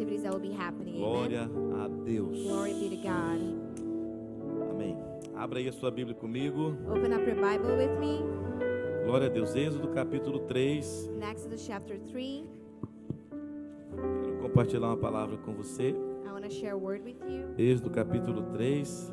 activities that will be happening. Glória Amen. a Deus. Glory be to God. Amém. Abra aí a sua Bíblia comigo. Open up your Bible with me. Glória a Deus. Êxodo capítulo 3. In Exodus chapter 3, Quero compartilhar uma palavra com você. I want to share a word with you. Êxodo capítulo 3.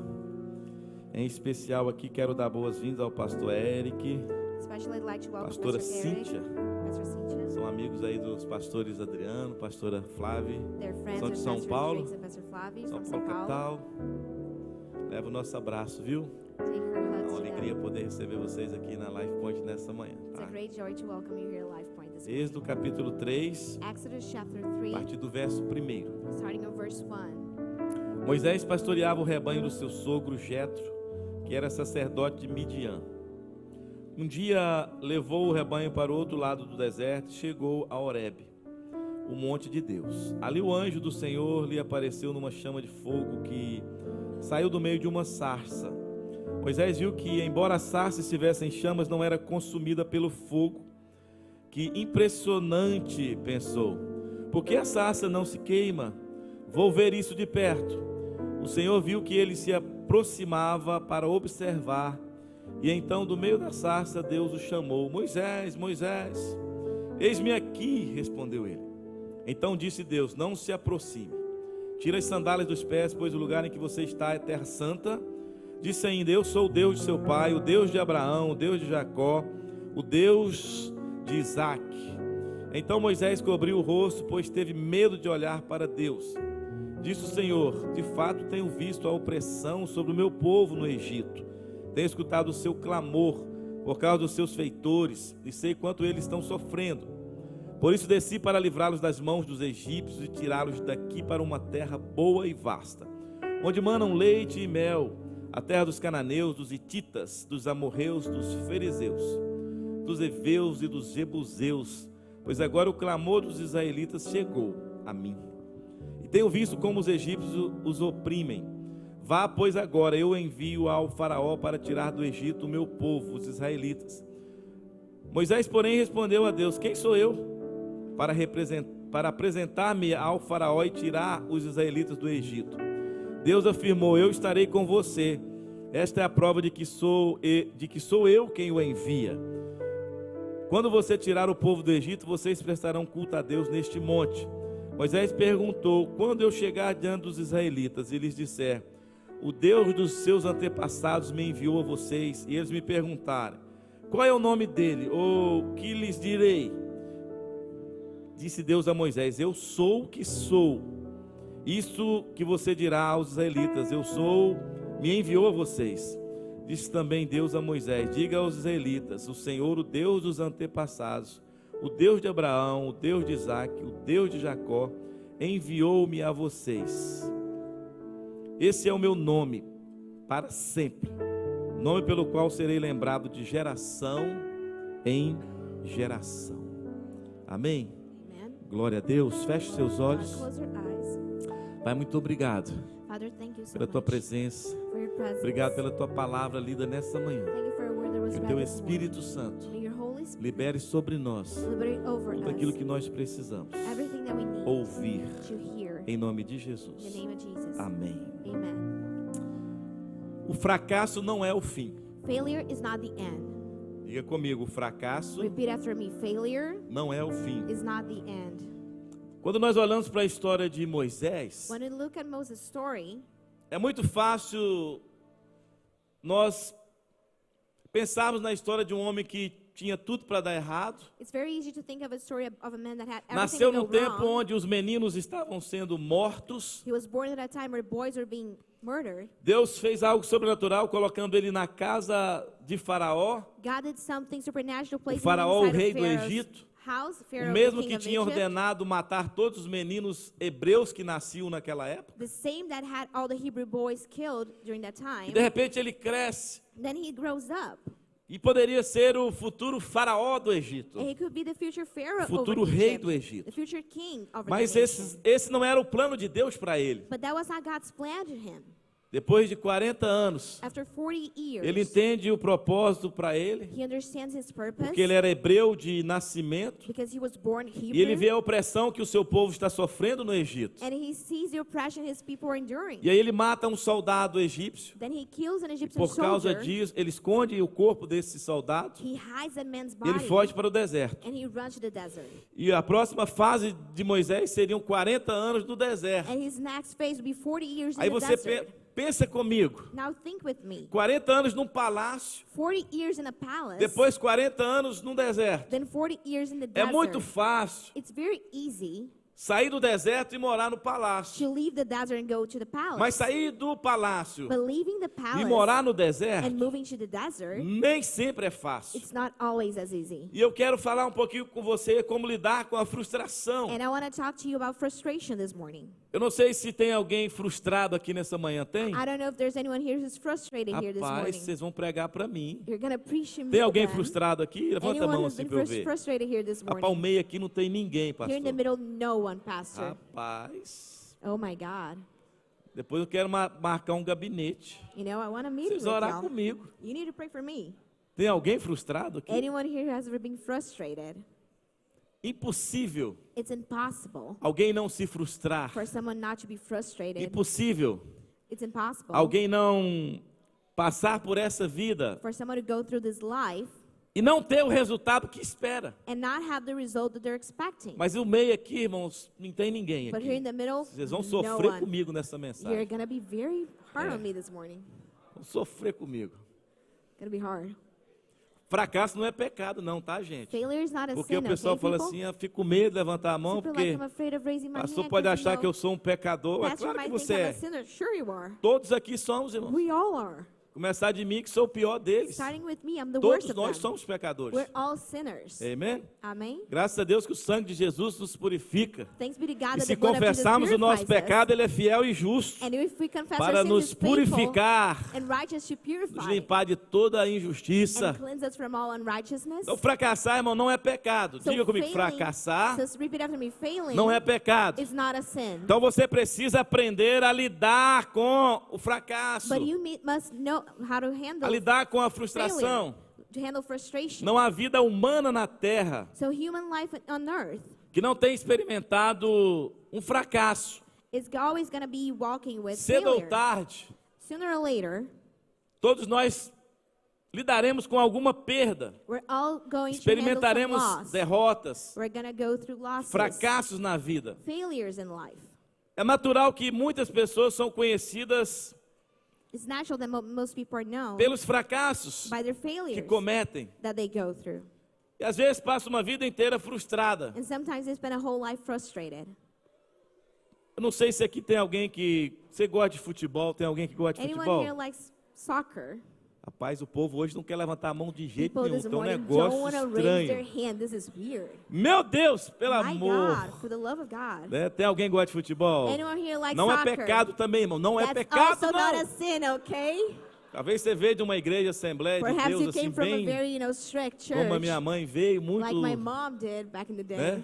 Em especial aqui quero dar boas-vindas ao pastor Eric, Especially I'd like to welcome pastora Pastor Eric, Cíntia. Pastor Cynthia. São amigos aí dos pastores Adriano, pastora Flávia. They're friends São of de São Pastor Paulo. Rodrigues and Pastor Flavio São from Paulo São Paulo. capital. Leva o nosso abraço, viu? Take her É hug uma to alegria them. poder receber vocês aqui na Life Point nessa manhã. It's Tá? a great joy to welcome you here at Life Point this morning. Êxodo capítulo 3, Exodus chapter a 3, partir do verso 1. starting on verse 1. Moisés pastoreava o rebanho do seu sogro Jetro, que era sacerdote de Midian. Um dia levou o rebanho para o outro lado do deserto e chegou a Horebe, o monte de Deus. Ali o anjo do Senhor lhe apareceu numa chama de fogo que saiu do meio de uma sarça. Moisés viu que, embora a sarça estivesse em chamas, não era consumida pelo fogo. Que impressionante, pensou. Por que a sarça não se queima? Vou ver isso de perto. O Senhor viu que ele se aproximava para observar. E então, do meio da sarça, Deus o chamou. Moisés, Moisés. Eis-me aqui, respondeu ele. Então disse Deus, não se aproxime. Tira as sandálias dos pés, pois o lugar em que você está é terra santa. Disse ainda, eu sou o Deus de seu pai, o Deus de Abraão, o Deus de Jacó, o Deus de Isaac. Então Moisés cobriu o rosto, pois teve medo de olhar para Deus. Disse o Senhor, de fato tenho visto a opressão sobre o meu povo no Egito. Tenho escutado o seu clamor por causa dos seus feitores e sei quanto eles estão sofrendo. Por isso desci para livrá-los das mãos dos egípcios e tirá-los daqui para uma terra boa e vasta, onde manam leite e mel, a terra dos cananeus, dos hititas, dos amorreus, dos fariseus, dos heveus e dos jebuseus, pois agora o clamor dos israelitas chegou a mim. E tenho visto como os egípcios os oprimem. Vá, pois agora eu envio ao faraó para tirar do Egito o meu povo, os israelitas. Moisés, porém, respondeu a Deus, quem sou eu para apresentar-me ao faraó e tirar os israelitas do Egito? Deus afirmou, eu estarei com você. Esta é a prova de que sou eu quem o envia. Quando você tirar o povo do Egito, vocês prestarão culto a Deus neste monte. Moisés perguntou, quando eu chegar diante dos israelitas e lhes disser, o Deus dos seus antepassados me enviou a vocês, e eles me perguntarem, qual é o nome dele, ou que lhes direi? Disse Deus a Moisés, eu sou o que sou. Isso que você dirá aos israelitas, eu sou, me enviou a vocês. Disse também Deus a Moisés, diga aos israelitas, o Senhor, o Deus dos antepassados, o Deus de Abraão, o Deus de Isaac, o Deus de Jacó, enviou-me a vocês. Esse é o meu nome para sempre, nome pelo qual serei lembrado de geração em geração. Amém? Amen. Glória a Deus. Feche seus olhos. Close your eyes. Pai, muito obrigado Father, thank you so pela tua much presença. for your presence. Obrigado pela tua palavra lida nessa manhã. Thank you for your word that was Que o read teu this morning. Espírito Santo May your Holy Spirit libere sobre nós liberate over tudo us aquilo que nós precisamos everything that we need ouvir, to hear. em nome de In the Jesus. name of Jesus. Amém. Amen. O fracasso não é o fim. Failure is not the end. Diga comigo, o fracasso Repeat after me. Failure não é o fim. is not the end. Quando nós olhamos para a história de Moisés, When we look at Moses' story, é muito fácil nós pensarmos na história de um homem que tinha tudo para dar errado. it's very easy to think of a story of a man that had everything Nasceu to num go tempo wrong. onde os meninos estavam sendo mortos. He was born at a time where boys were being murdered. Deus fez algo sobrenatural colocando ele na casa de Faraó, God did something supernatural, o placing him Faraó, o inside rei of do Pharaoh's Egito, house, o Pharaoh, mesmo the king que of tinha Egypt, ordenado matar todos os meninos hebreus que nasciam naquela época. the same that had all the Hebrew boys killed during that E time. de repente ele cresce Then he grows up, e poderia ser o futuro Faraó do Egito, and he could be the future Pharaoh o futuro over rei Egypt, do Egito. the future king over Mas the nation. esse não era o plano de Deus para ele. But that was not God's plan to him. Depois de 40 anos, After 40 years, ele entende o propósito para ele, he understands his purpose porque ele era hebreu de nascimento, because he was born Hebrew. e ele vê a opressão que o seu povo está sofrendo no Egito. And he sees the oppression his people are enduring. E aí ele mata um soldado egípcio. Then he kills an Egyptian Por causa soldier. disso, ele esconde o corpo desse soldado He hides that man's e ele body foge para o deserto. and he runs to the desert. E a próxima fase de Moisés seriam 40 anos no deserto. And his next phase will be 40 years Aí in the você desert. pensa comigo, Now think with me. 40 anos num palácio, 40 years in a palace, depois 40 anos num deserto. then 40 years in the É desert. muito fácil It's very easy sair do deserto e morar no palácio. to leave the desert and go to the palace. Mas sair do palácio But leaving the e palace morar no and deserto moving to the desert, nem sempre é fácil. it's not always as easy. E eu quero falar um pouquinho com você como lidar com a frustração. And I want to talk to you about frustration this morning. Eu não sei se tem alguém frustrado aqui nessa manhã. Tem? I don't know if there's anyone here who's frustrated here this Rapaz, morning. vocês vão pregar para mim. You're going to preach him Tem alguém then. frustrado aqui? Levanta a Anyone mão who's assim been para eu ver. frustrated here this A morning? palmeia aqui não tem ninguém, Here in the pastor. middle, no one, Pastor. Rapaz, Oh my God. depois eu quero marcar um gabinete. You know, I want to meet Vocês with orar y'all. comigo. You need to pray for me. Tem alguém frustrado aqui? Anyone here who has ever been frustrated? Impossível It's impossible alguém não se frustrar. for someone not to be frustrated. Impossível It's impossible alguém não passar por essa vida for someone to go through this life e não ter o resultado que espera. and not have the result that they're expecting. Mas o meio aqui, irmãos, não tem ninguém But here in aqui. the middle, Vocês vão no sofrer one. comigo nessa You're mensagem. going to be very hard on me this morning. Vão sofrer comigo. Going to be hard. Fracasso não é pecado não, tá, gente? Failure is not a Porque sin, o pessoal okay, fala people? assim, eu fico com medo de levantar a mão, People porque like, I'm afraid of raising o my pastor hand pode 'cause, achar you que eu know, sou um pecador. É Pastor claro que might você think I'm a é. sinner. Sure you are. Todos aqui somos, irmãos. We all are. Começar de mim, que sou o pior deles. Starting with me, I'm the worst Todos of nós them. somos pecadores. We're all sinners. Amém? Amen. Graças a Deus que o sangue de Jesus nos purifica. Thanks be to God E that se the blood of Jesus confessarmos o nosso purifies us. pecado, Ele é fiel e justo And if we confess para our sins, nos He's faithful purificar, and righteous to nos purify limpar de toda a injustiça. and cleanse us from all unrighteousness. Então, fracassar, irmão, não é pecado. So Diga comigo, failing- fracassar So repeat after me. Failing não é pecado. is not a sin. Então você precisa aprender a lidar com o fracasso, But you must know how to a handle lidar com a failure, frustração. to handle frustration. Não há vida humana na terra So human life on earth que não tenha experimentado um fracasso. is always going to be walking with Cedo ou failure. tarde, Sooner or later, todos nós lidaremos com alguma perda, we're all going to handle some experimentaremos loss. derrotas, We're going to go through losses, fracassos na vida. failures in life. É natural que muitas pessoas são conhecidas It's natural that most people are known pelos fracassos by their que failures cometem. that they go through. E às vezes passa uma vida inteira frustrada. And sometimes they spend a whole life frustrated. Eu não sei se aqui tem alguém que... Você gosta de futebol? Tem alguém que gosta de Anyone futebol? here likes soccer? Rapaz, o povo hoje não quer levantar a mão de jeito People nenhum. this Tem um morning don't negócio want to raise their estranho. hand. This is weird. Meu Deus, pelo My amor. God, for the love of God. Né? Tem alguém que gosta de futebol? Anyone here like Não é soccer? pecado também, irmão. Não é That's pecado, also not a não. sin, okay? Talvez você veio de uma igreja, Assembleia de Perhaps you Deus, assim, came from a bem very, strict church, como a minha mãe veio, muito... like my mom did back in the day. Né?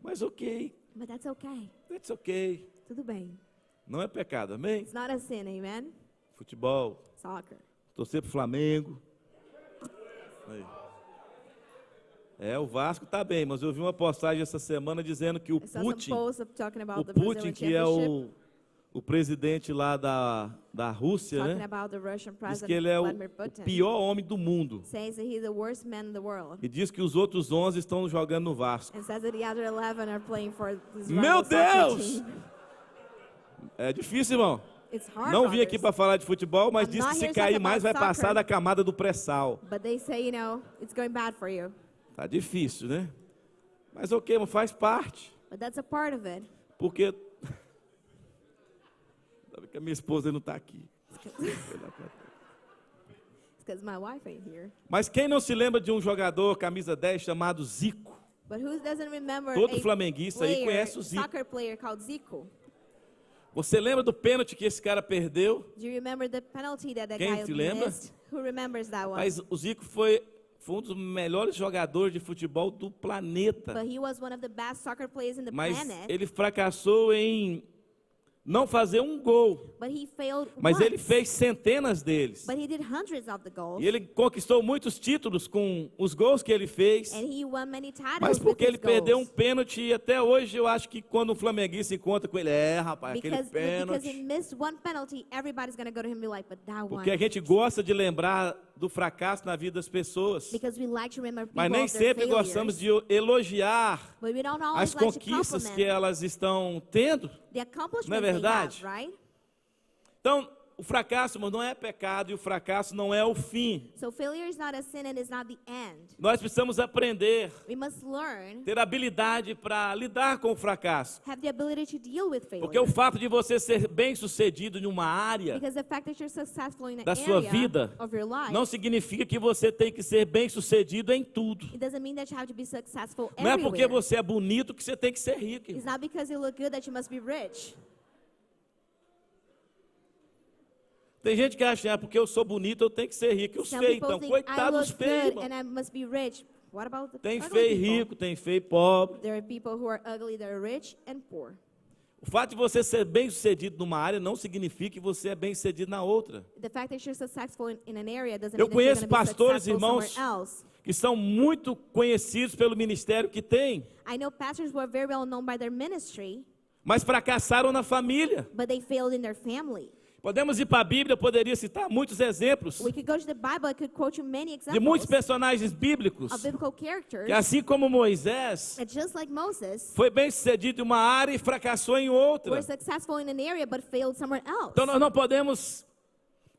Mas ok, But that's okay. that's ok. Tudo bem. Não é pecado, amém? It's not a sin, amen? Futebol, Soccer. torcer pro Flamengo. Aí. É, o Vasco tá bem, mas eu vi uma postagem essa semana dizendo que o I saw Putin, some posts talking about o the Putin, Brazilian que é championship, o presidente lá da Rússia, talking né? about the Russian Diz president que ele é o Vladimir Putin. pior homem do mundo. Says that he's the worst man in the world. E diz que os outros 11 estão jogando no Vasco. And says that the other 11 are playing for this Meu rival soccer Deus! team. É difícil, irmão. It's hard, Não vim aqui brothers. para falar de futebol, mas I'm diz que not se here to cair talk mais vai about passar soccer. da camada do pré-sal. But they say, it's going bad for you. Tá difícil, né? Mas ok, mas faz parte. But that's a part of it. Porque... Sabe que a minha esposa não está aqui. It's because my wife ain't here. Mas quem não se lembra de um jogador camisa 10 chamado Zico? But who doesn't remember Todo a flamenguista aí player, conhece o Zico. soccer player called Zico? Você lembra do pênalti que esse cara perdeu? Do you remember the penalty that Quem guy se lembra? missed? Who remembers that one? Mas o Zico foi um dos melhores jogadores de futebol do planeta. But he was one of the best soccer players in the Mas planet. ele fracassou em não fazer um gol, but he failed mas ele once. fez centenas deles. But he did hundreds of the goals. E ele conquistou muitos títulos com os gols que ele fez. And he won many titles Mas porque with ele his perdeu um goals. pênalti, e até hoje eu acho que quando um flamenguista encontra com ele, rapaz, aquele Because he pênalti. missed one penalty, everybody's going to go to him and be like, but that one. Porque a gente gosta de lembrar do fracasso na vida das pessoas. Because we like to remember people Mas nem of their sempre failures. gostamos de elogiar But we don't as always like to conquistas que compliment elas estão tendo. the accomplishments Não é they verdade? have, right? Então, o fracasso, irmão, não é pecado e o fracasso não é o fim. So failure is not a sin and is not the end. Nós precisamos aprender, We must learn, ter habilidade para lidar com o fracasso. have the ability to deal with failure. Porque o fato de você ser bem-sucedido em uma área Because the fact that you're successful in an da sua area vida of your life, não significa que você tem que ser bem-sucedido em tudo. it doesn't mean that you have to be successful Não é everywhere. porque você é bonito que você tem que ser rico, It's irmão. not because you look good that you must be rich. Tem gente que acha, porque eu sou bonito, eu tenho que ser rico. Eu Some sei, people então, think I coitado dos look feios, good irmão. and I must be rich. What about the Tem ugly feio people? rico, tem feio pobre. There are people who are ugly, that are rich and poor. O fato de você ser bem-sucedido numa área não significa que você é bem-sucedido na outra. The fact that you're successful in an area doesn't Eu mean that you're conheço going to be pastores, successful irmãos, somewhere else. que são muito conhecidos pelo ministério que têm, I know pastors who are very well known by their ministry, mas fracassaram na família. but they failed in their family. Podemos ir para a Bíblia, eu poderia citar muitos exemplos We could go to the Bible, I could quote you many de muitos examples personagens bíblicos of biblical characters que, assim como Moisés, that just like Moses, foi bem-sucedido em uma área e fracassou em outra. were successful in an area but failed somewhere else. Então nós não podemos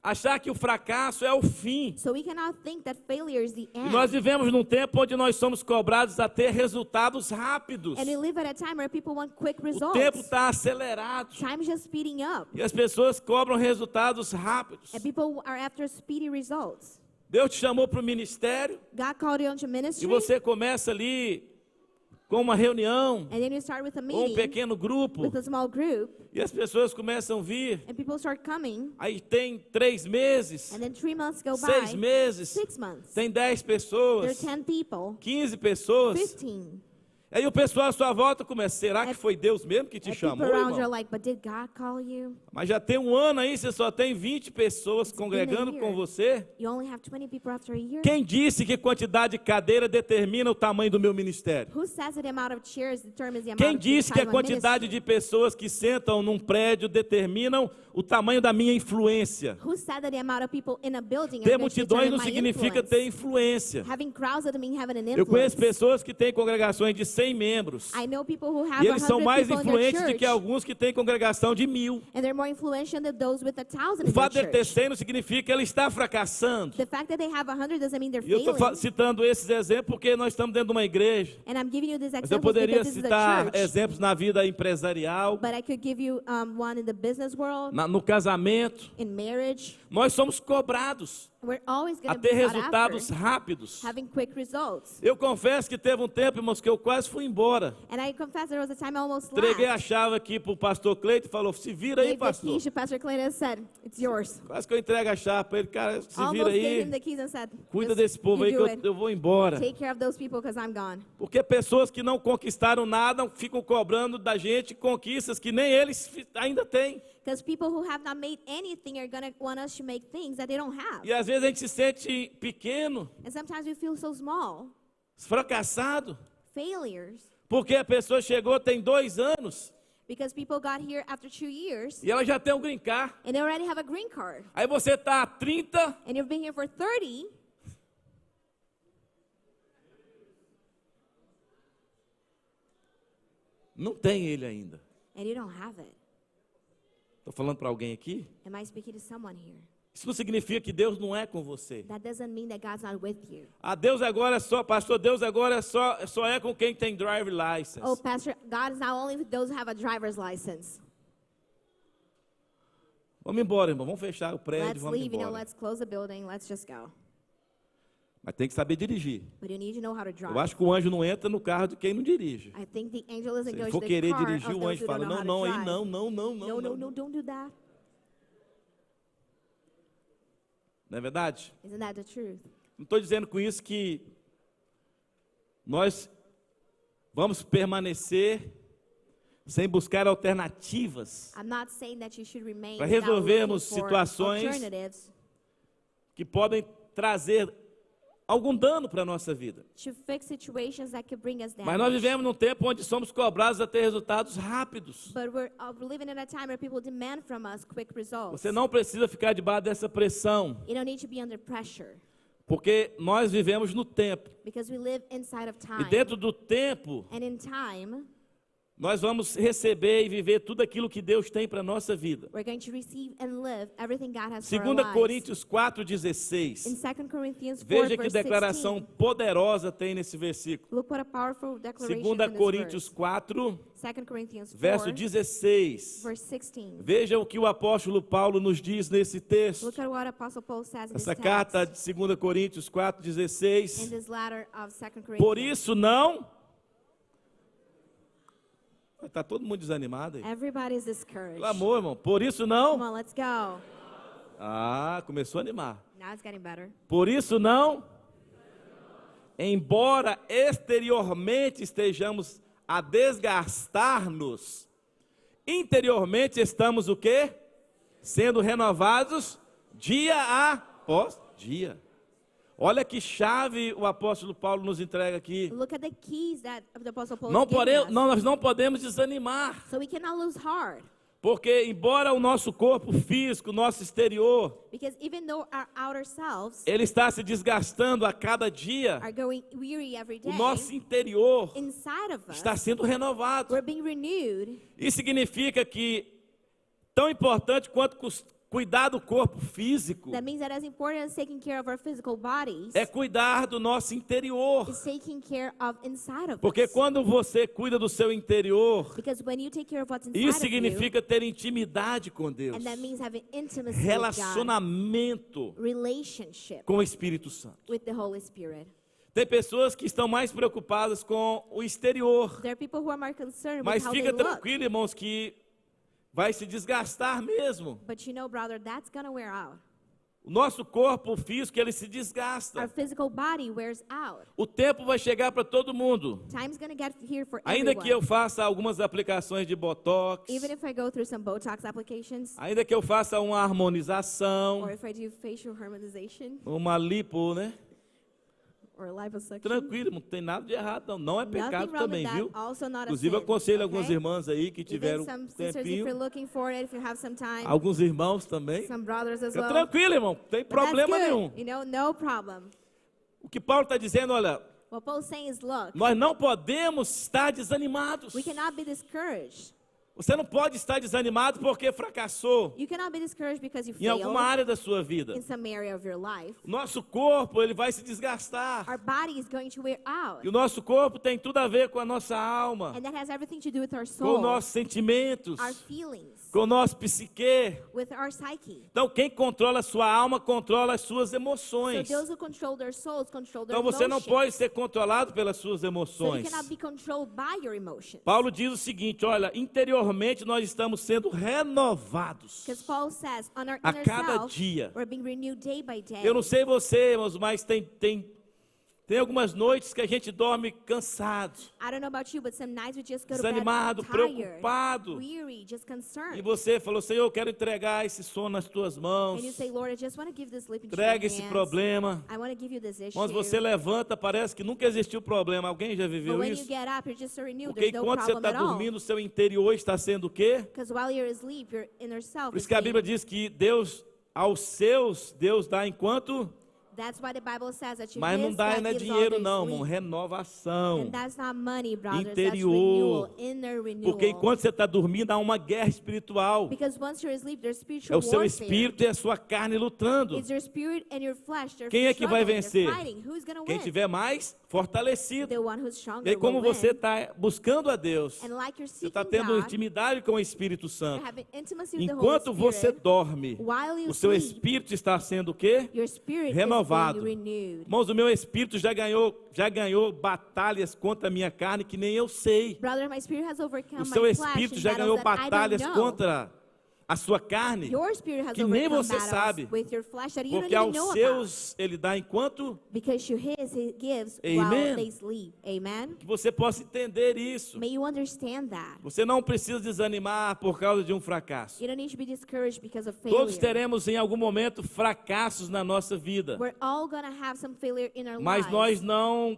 achar que o fracasso é o fim. So we cannot think that failure is the E end. nós vivemos num tempo onde nós somos cobrados a ter resultados rápidos. And we live at a time where people want quick O results. tempo está acelerado. Time is just speeding up. E as pessoas cobram resultados rápidos. And people are after speedy results. Deus te chamou para o ministério God called you into e ministry, você começa ali com uma reunião, and then you start with a ou um meeting pequeno grupo, with a small group, e as pessoas começam a vir. and people start coming, Aí tem 3 meses, and then 3 months go 6 by, meses, 6 months. tem 10 There are pessoas, 10 people, 15 pessoas. 15. Aí o pessoal à sua volta começa, será que foi Deus mesmo que te And people chamou, around you are irmão? like, but did God call you? Mas já tem um ano aí, você só tem 20 pessoas congregando year. com você. You only have 20 people after a year? Quem disse que quantidade de cadeira determina o tamanho do meu ministério? Who says that the amount of chairs determines the amount Quem of disse que a time on quantidade ministry? de pessoas que sentam num prédio determinam o tamanho da minha influência? Who said that the amount of people in a building Ter are going to multidões determine não my significa influence? ter influência. Having crowds doesn't mean having an Eu conheço influence. pessoas que têm congregações de 100 membros. I know people who have E eles são 100 mais people in their influentes do church, que alguns que têm congregação de 1000. and they're more influential than those with 1,000 O in fato de their ele ter church. 100 não significa que ele está fracassando. The fact that they have 100 doesn't mean they're E eu estou failing. citando esses exemplos porque nós estamos dentro de uma igreja. And I'm giving you these Mas eu examples poderia because this is a citar church. exemplos na vida empresarial, But I could give you one in the business world, no casamento. in marriage. Nós somos cobrados We're always going a to be ter sought resultados after, rápidos. having quick results. Eu confesso que teve um tempo, irmãos, que eu quase fui embora. And I confess there was a time I almost Entreguei a left. chave aqui para o pastor Cleito e falou, se vira aí, Gave the pastor. keys to Pastor Clayton and said, it's yours. Quase que eu entrego a chave para ele, cara, se vira Almost gave him aí, the keys and said, cuida "Just desse povo you aí que do it. eu vou embora. Take care of those people because I'm gone." Porque pessoas que não conquistaram nada ficam cobrando da gente conquistas que nem eles ainda têm. Because people who have not made anything are going to want us to make things that they don't have. E às vezes a gente se sente pequeno, And sometimes we feel so small, fracassado, failures, porque a pessoa chegou tem 2 anos because people got here after 2 years e ela já tem um green card. and they already have a green card. Aí você está há 30, And you've been here for 30, não tem ele ainda. and you don't have it. Estou falando para alguém aqui? Am I speaking to someone here? Isso não significa que Deus não é com você. That doesn't mean that God's not with you. Ah, Deus agora é só, pastor, Deus agora só é com quem tem driver license. Oh, Pastor, God is not only with those who have a driver's license. Vamos embora, irmão. Vamos fechar o prédio, Let's vamos leave, embora. let's close the building, let's just go. Mas tem que saber dirigir. But you need to know how to drive. Eu acho que o anjo não entra no carro de quem não dirige. I think the angel isn't Se ele going for to the querer car dirigir, of o those anjo who fala, don't know não, how to aí drive. não, No, don't do that. Não é verdade? Isn't that the truth? Não estou dizendo com isso que nós vamos permanecer sem buscar alternativas I'm not saying that you should remain para without looking resolvermos for situações alternatives que podem trazer algum dano para a nossa vida. to fix situations that could bring us Mas nós damage. vivemos num tempo onde somos cobrados a ter resultados rápidos. But we're living in a time where people demand from us quick results. Você não precisa ficar debaixo dessa pressão, You don't need to be under pressure porque nós vivemos no tempo. because we live inside of E time. dentro do tempo, And in time, nós vamos receber e viver tudo aquilo que Deus tem para a nossa vida. we're going to receive and live everything God has for our 2 lives. Coríntios In 4,16. 2 Corinthians 4, Veja que verse declaração 16, poderosa tem nesse versículo. look what a powerful declaration 2 in this Coríntios verse. 4, 2 Corinthians 4, verso 16. verse 16. Veja o que o apóstolo Paulo nos diz nesse texto. Look at what Apostle Paul says in this Essa text, carta de 2 Coríntios in 4,16. this letter of 2 Corinthians. Por isso não... Está todo mundo desanimado aí. Everybody's discouraged. Pelo amor, irmão. Por isso Come não... on, let's go. Ah, começou a animar. Now it's getting better. Por isso não... Embora exteriormente estejamos a desgastar-nos, interiormente estamos o quê? Sendo renovados dia após dia. Olha que chave o apóstolo Paulo nos entrega aqui. Look at the keys that the Apostle Paul Não is giving us. nós não podemos desanimar, So we cannot lose heart. porque embora o nosso corpo físico, nosso exterior, Because even though our outer selves ele está se desgastando a cada dia, are going weary every o day, nosso interior inside of us, está sendo renovado. we're being renewed. Isso significa que, tão importante quanto cuidar do corpo físico, That means that as important as taking care of our physical bodies, é cuidar do nosso interior. is taking care of inside of Porque us. quando você cuida do seu interior, Because when you take care of what's inside isso of you, significa ter intimidade com Deus, and that means having intimacy with God, relacionamento relationship com o Espírito Santo. with the Holy Spirit. Tem pessoas que estão mais preocupadas com o exterior, There are people who are more concerned with mas how fica they look. tranquilo, irmãos, que vai se desgastar mesmo. But you know, brother, that's going to wear out. O nosso corpo físico, ele se Our desgasta. physical body wears out. O tempo vai chegar para todo mundo. Time's going to get here for Ainda que eu everyone. faça algumas aplicações de Botox, Even if I go through some Botox applications, ainda que eu faça uma harmonização, or if I do facial harmonization, uma lipo, né? or liposuction. Tranquilo, não tem nada de errado, não. Não é Nothing pecado wrong with também, that. viu? Also not a Inclusive, eu sin, aconselho algumas okay? irmãs aí que Even tiveram some sisters, if tempinho, you're looking for it, if you have some time, alguns irmãos também. some brothers as Fica well. tranquilo, irmão, não tem But that's problema good. nenhum. You know, no problem. O que Paulo está dizendo, olha, What Paul's saying is, look, nós não podemos estar desanimados. we cannot be discouraged. Você não pode estar desanimado porque fracassou You cannot be discouraged because you em alguma failed área da sua vida. in some area of your life. O nosso corpo, ele vai se desgastar. Our body is going to wear out. E o nosso corpo tem tudo a ver com a nossa alma, And that has everything to do with our com soul, os nossos sentimentos, our feelings, com o nosso psique. with our psyche. Então, quem controla a sua alma, controla as suas So emoções. those who control their souls control their Então, você não emotions. pode ser controlado pelas suas So you emoções. cannot be controlled by your emotions. Paulo diz o seguinte, olha, interiormente nós estamos sendo renovados Because Paul says, on our a inner cada self, dia. we're being renewed day by day. Eu não sei você, irmãos, mas tem algumas noites que a gente dorme cansado, I don't know about you, but some nights we just go to desanimado, bed tired, preocupado. weary, just E concerned. você falou, Senhor, eu quero entregar esse sono nas tuas mãos. And you say, Lord, I just want to give this sleep into your Entrega esse hands. problema. I want to give you this issue. Quando você levanta, parece que nunca existiu problema. Alguém já But viveu when you isso? get up, you're just so renewed. Porque There's no enquanto você problem está at all. dormindo, o seu interior está sendo o quê? Because while you're asleep, your inner self Por is isso que a Bíblia sleeping. diz que Deus, aos seus, Deus dá enquanto... That's why the Bible says that you Mas não dá, não é dinheiro não, irmão. Renovação. And that's not money, brothers. Interior. That's renewal, inner renewal. Porque enquanto você está dormindo, há uma guerra espiritual. Because once you're asleep, there's É spiritual o seu warfare. espírito e a sua carne lutando. It's your spirit and your flesh. They're Quem é que vai struggling, they're vencer? fighting. Who's going to Quem win? tiver mais fortalecido. The one who's stronger E aí, como will você win. está buscando a Deus, And like you're você seeking está tendo God, intimidade com o Espírito you're Santo. having intimacy with Enquanto the Holy você Spirit. dorme, While you o seu sleep, espírito está sendo o quê? your spirit Renovado. is being renewed. Irmãos, o meu espírito já ganhou batalhas contra a minha carne que nem eu sei. Brother, my spirit has overcome O my seu flesh espírito in já ganhou battles that I don't batalhas know. contra a sua carne, Your spirit has que nem overcome você battles sabe, with your flesh that you don't porque even aos know about. seus ele dá enquanto Because to his he gives Amen. while they sleep. Amen. que você possa entender isso. May you understand that. Você não precisa desanimar por causa de um fracasso. You don't need to be discouraged because of failure. Todos teremos em algum momento fracassos na nossa vida, We're all gonna have some failure in our mas lives. nós não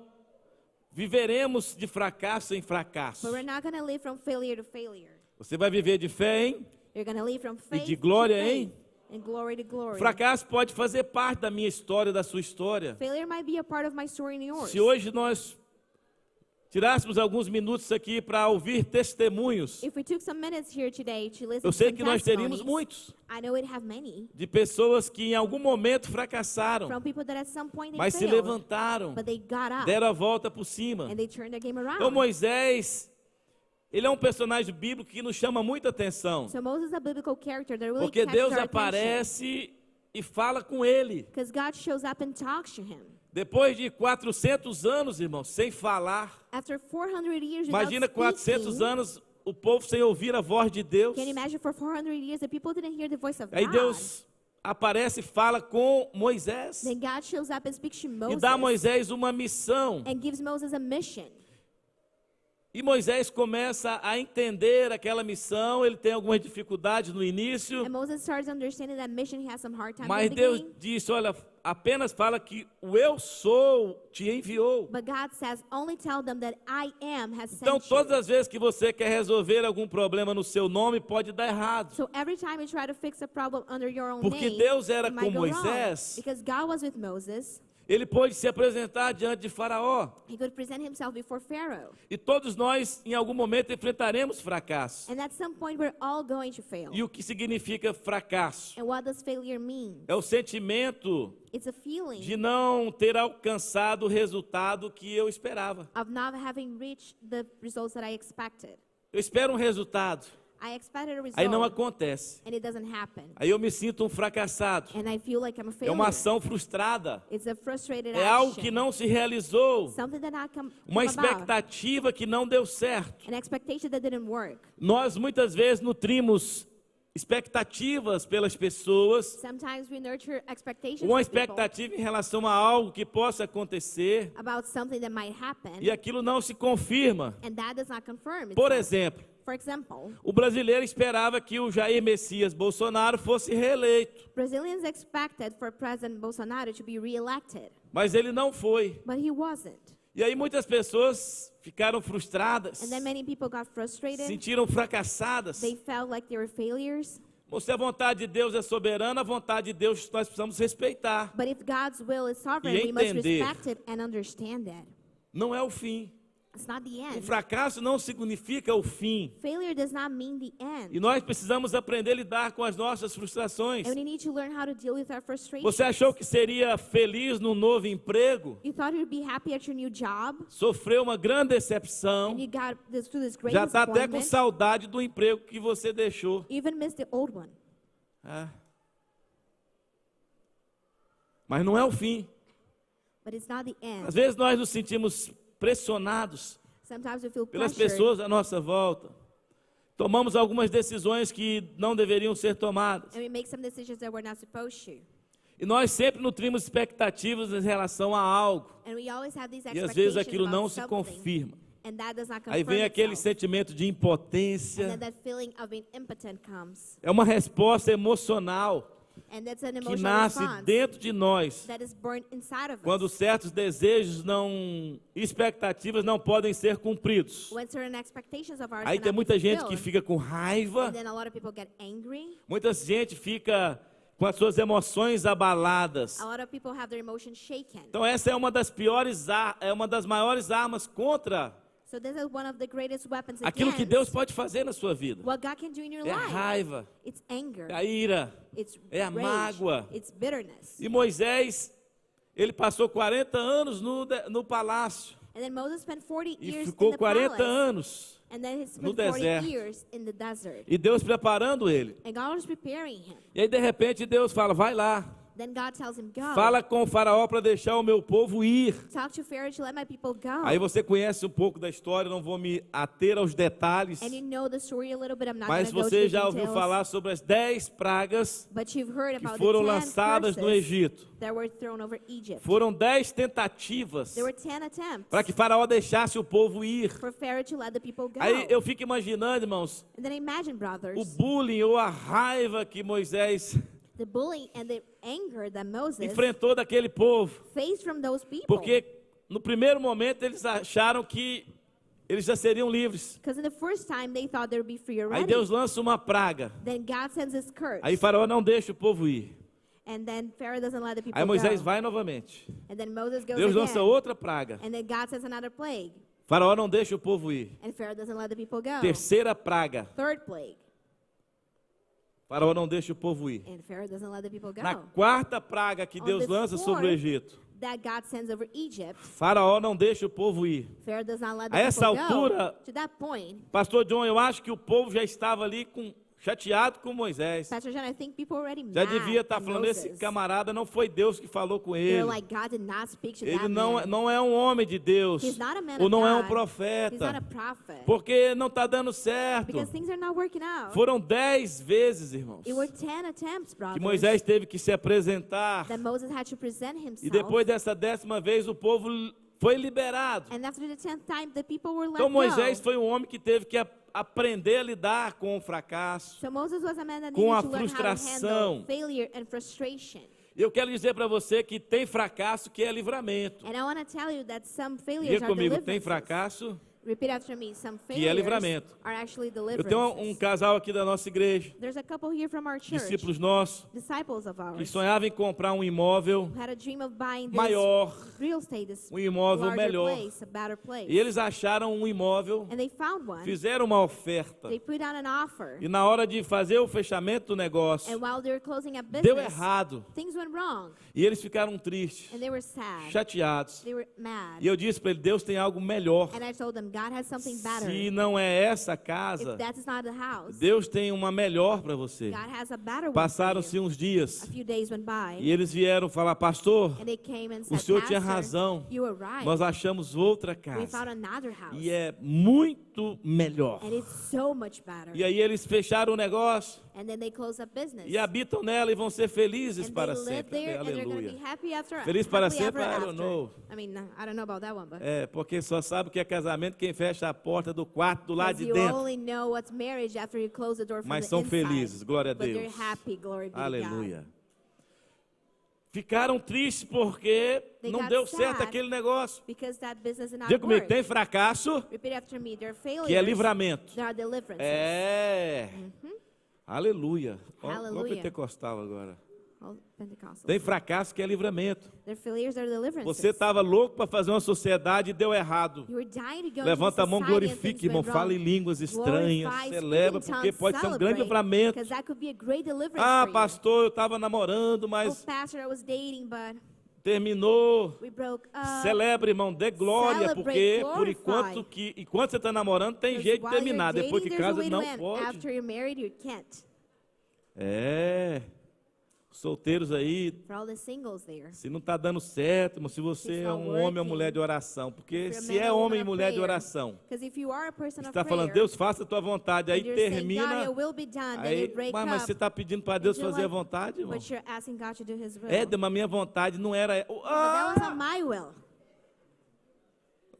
viveremos de fracasso em fracasso. But we're not gonna live from failure to failure. Você vai viver de fé, hein? You're gonna live from faith de glória, to faith hein? and glory to glory. Fracasso pode fazer parte da minha história, da sua história. Failure might be a part of my story and yours. Se hoje nós tirássemos alguns minutos aqui para ouvir testemunhos, If we took some minutes here today to listen eu to sei some que nós teríamos testimonies, muitos, I know we'd have many de pessoas que em algum momento fracassaram, from people that at some point they mas se failed, levantaram, but they got up deram a volta por cima. and they turned their game around. Então Moisés, ele é um personagem bíblico que nos chama muita atenção, So Moses is a biblical character that really porque catches Deus our attention. aparece e fala com ele. Because God shows up and talks to him. Depois de 400 anos, irmãos, sem falar, After 400 years imagina without 400 speaking, anos o povo sem ouvir a voz de Deus. can you imagine for 400 years the people didn't hear the voice of Aí God? Deus aparece e fala com Moisés Then God shows up and speaks to e Moses dá a Moisés uma missão. and gives Moses a mission. E Moisés começa a entender aquela missão, ele tem algumas dificuldades no início, And Moses starts understanding that mission. He has some hard times mas in the Deus beginning. disse, olha, apenas fala que o eu sou te enviou. But God says, only tell them that I am has sent Então, todas you. as vezes que você quer resolver algum problema no seu nome, pode dar errado. So every time you try to fix a problem under your own Porque name, Deus era it might com go wrong. Moisés. Because God was with Moses. Ele pôde se apresentar diante de Faraó. He could present himself before Pharaoh. E todos nós, em algum momento, enfrentaremos fracasso. And at some point, we're all going to fail. E o que significa fracasso? And what does failure mean? É o sentimento It's a feeling de não ter alcançado o resultado que eu esperava. of not having reached the results that I expected. Eu espero um resultado, I expected a result, aí não acontece. and it doesn't happen. Aí eu me sinto um fracassado. And I feel like I'm a É failure. uma ação frustrada. It's a frustrated É algo action. que não se realizou. Something that not come Uma about. expectativa que não deu certo. An expectation that didn't work. Nós muitas vezes nutrimos expectativas pelas pessoas, Sometimes we nurture expectations uma with people expectativa em relação a algo que possa acontecer about something that might happen, e aquilo não se confirma. and that does not confirm Por itself. exemplo, For example, o brasileiro esperava que o Jair Messias Bolsonaro fosse reeleito, Brazilians expected for President Bolsonaro to be re-elected, mas ele não foi. but he wasn't. E aí muitas pessoas ficaram frustradas, And then many people got se frustrated. sentiram fracassadas. They felt like they were failures. Se a vontade de Deus é soberana, a vontade de Deus nós precisamos respeitar. But if God's will is sovereign, E we must entender. respect it and understand that. Não é o fim. It's not the O end. fracasso não significa o fim. Failure does not mean the E end. nós precisamos aprender a lidar com as nossas frustrações. And we need to learn how to deal with our frustrations. Você achou que seria feliz no novo emprego? You thought you'd be happy at your new job, Sofreu uma grande decepção. and you got this through this great Já está até com disappointment. saudade do emprego que você deixou. You even missed the old one. É. Mas não é o fim. But it's not the Às end. vezes nós nos sentimos pressionados Sometimes we feel pelas pressured, pessoas à nossa volta. Tomamos algumas decisões que não deveriam ser tomadas. and we make some decisions that we're not supposed to. E nós sempre nutrimos expectativas em relação a algo. And we always have these E às vezes expectations aquilo não about se something, confirma. and that does not Aí confirm vem aquele itself. sentimento de And impotência. then that feeling of being impotent comes. É uma resposta emocional And that's an que emotional nasce response dentro de nós that is born inside of quando us. certos desejos expectativas não podem ser cumpridos. When certain expectations of ours Aí cannot tem be muita gente que fulfilled, fica com raiva, and then a lot of people get angry. muita gente fica com as suas emoções abaladas. A lot of people have their emotions shaken. Então essa é uma das é uma das maiores armas contra So this is one of the greatest weapons aquilo que against Deus pode fazer na sua vida. what God can do in your É a life. raiva, It's anger. é a ira. It's é a rage. mágoa. It's bitterness. E Moisés, ele passou 40 anos no palácio And then Moses spent 40 e years in ficou the 40 palace. anos. And then he no spent 40 deserto. years in the desert. E Deus preparando ele. And God was preparing him. E aí de repente Deus fala, vai lá. Then God tells him, go. Fala com o faraó para deixar o meu povo ir. Talk to Pharaoh to let my people go. Aí você conhece um pouco da história, não vou me ater aos detalhes. And you know the story a little bit. I'm not Mas going to go to você the já ouviu details. falar sobre as 10 pragas But you've heard que about foram the 10 lançadas no curses Egito. that were thrown over Egypt. Foram 10 tentativas There were 10 attempts para que faraó deixasse o povo ir. for Pharaoh to let the people go. Aí eu fico imaginando, irmãos, And then imagine, o brothers, bullying ou a raiva que Moisés the bullying and the anger that Moses enfrentou daquele povo. faced from those people. Porque no primeiro momento eles acharam que eles já seriam livres. Because in the first time they thought they would be free Aí already. Deus lança uma praga. Then God sends his curse. Aí faraó não deixa o povo ir. And then Pharaoh doesn't let the people Aí Moisés go. vai novamente. And then Moses goes Deus again. lança outra praga. And then God sends another plague. Faraó não deixa o povo ir. And Pharaoh doesn't let the people go. Terceira praga. Third plague. Faraó não deixa o povo ir. And Pharaoh doesn't let the people go. Na quarta praga que On Deus the lança sobre o fourth, Egito, that God sends over Egypt, Faraó não deixa o povo ir. Pharaoh does not let the A essa people altura- go. To that point, Pastor John, eu acho que o povo já estava ali chateado com Moisés. Pastor John, I think people are already Já mad devia estar at falando, Moses. esse camarada não foi Deus que falou com They're ele. like, God did not speak to Ele that não, man. não é um homem de Deus. He's not a man Ou of não é um God. He's not a profeta. prophet. Porque não está dando certo. Because things are not working out. Foram 10 vezes, irmãos, It were 10 attempts, que brothers, Moisés teve que se apresentar. that Moses had to present himself. E depois dessa 10ª vez, o povo foi liberado. And after the 10th time, the people were let Então Moisés go. foi um homem que teve que aprender a lidar com o fracasso. So Moses was a man that com needed a to learn how to frustração. handle failure and frustration. Eu quero dizer para você que tem fracasso que é livramento. And I want to tell you that some failures Diga are comigo, tem deliverances. fracasso? Repeat after me. Some Que é failures livramento. are actually Eu deliverances. tenho um casal aqui da nossa igreja, There's a couple here from our church, discípulos nossos, disciples of que ours, sonhavam em comprar um imóvel who had a dream of buying this maior, real estate, this um imóvel larger melhor. place, a better place. E eles acharam um imóvel, And they found one. fizeram uma oferta. They put down an offer. E na hora de fazer o fechamento do negócio, And while they were closing a business, deu errado. things went wrong. E eles ficaram tristes, And they were sad. chateados. They were mad. E eu disse para ele, Deus tem algo melhor. And I told them, God has something better. Se não é essa If casa, that is not the house, Deus tem uma melhor para você. God has a better one for Passaram-se you. uns dias A few days went by. e eles vieram falar, pastor, And they came and o said, senhor tinha Pastor, razão. you were right. Nós achamos outra We casa. found another house. E é muito melhor. And it's so much better. E aí eles fecharam o negócio And then they close up business. e habitam nela e vão ser felizes And para they live sempre. there and they're going to Aleluia. be happy after. Feliz para happily sempre, ever I don't after. know. I mean, I don't know about that one, but É, porque só sabe o que é casamento quem fecha a porta do quarto do lado because de you dentro. only know what's marriage after you close the door from Mas the são inside. felizes, glória a But they're Deus. happy, glory be to God. Aleluia. Ficaram tristes porque They não got deu certo sad aquele negócio. Because that business did not Diga comigo, work. tem fracasso Repeat after me. There are failures. que é livramento. There are deliverances. É. Aleluia. Ó, Hallelujah. ó pentecostal agora. All Pentecostals. Tem fracasso que é livramento. There are failures, there are deliverances. Você estava louco para fazer uma sociedade e deu errado. You were dying to go Levanta a into mão, society and glorifique, things irmão. went Fale em wrong. línguas estranhas. Glorify, Celebra, speak in porque tongues, pode ser um grande celebrate, livramento. because that could be a great deliverance Ah, for you. pastor, eu estava namorando, Oh, mas pastor, I was dating, but terminou. we broke up. Celebre, irmão, dê glória, Celebrate, porque glorify. enquanto você está namorando, tem Because jeito de while you're terminar. dating, Depois que there's a casa, way to não end. pode. After you're married, you can't. É. Solteiros aí, For all the singles there. se não está dando certo, irmão, se você It's é not um homem ou working. mulher de oração, porque If you're a se man é or woman homem e of mulher de prayer, oração, Because if you are a person of está falando, prayer, Deus, faça a tua vontade, aí and you're saying, God, termina, your will be done, then aí, you break mas você up, está pedindo para Deus and you're fazer a like, vontade, irmão? but you're asking God to do His will. É, mas a minha vontade não era... But that wasn't Ah! my will.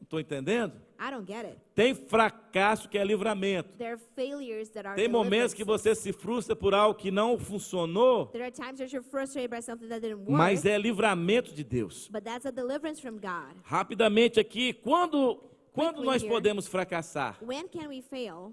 Estou entendendo? I don't get it. Tem fracasso que é livramento. There are failures that are Tem momentos que você se frustra por algo que não funcionou, There are times that you're frustrated by something that didn't work, mas é livramento de Deus. but that's a deliverance from God. Rapidamente aqui, quando Quickly nós here. podemos fracassar? When can we fail?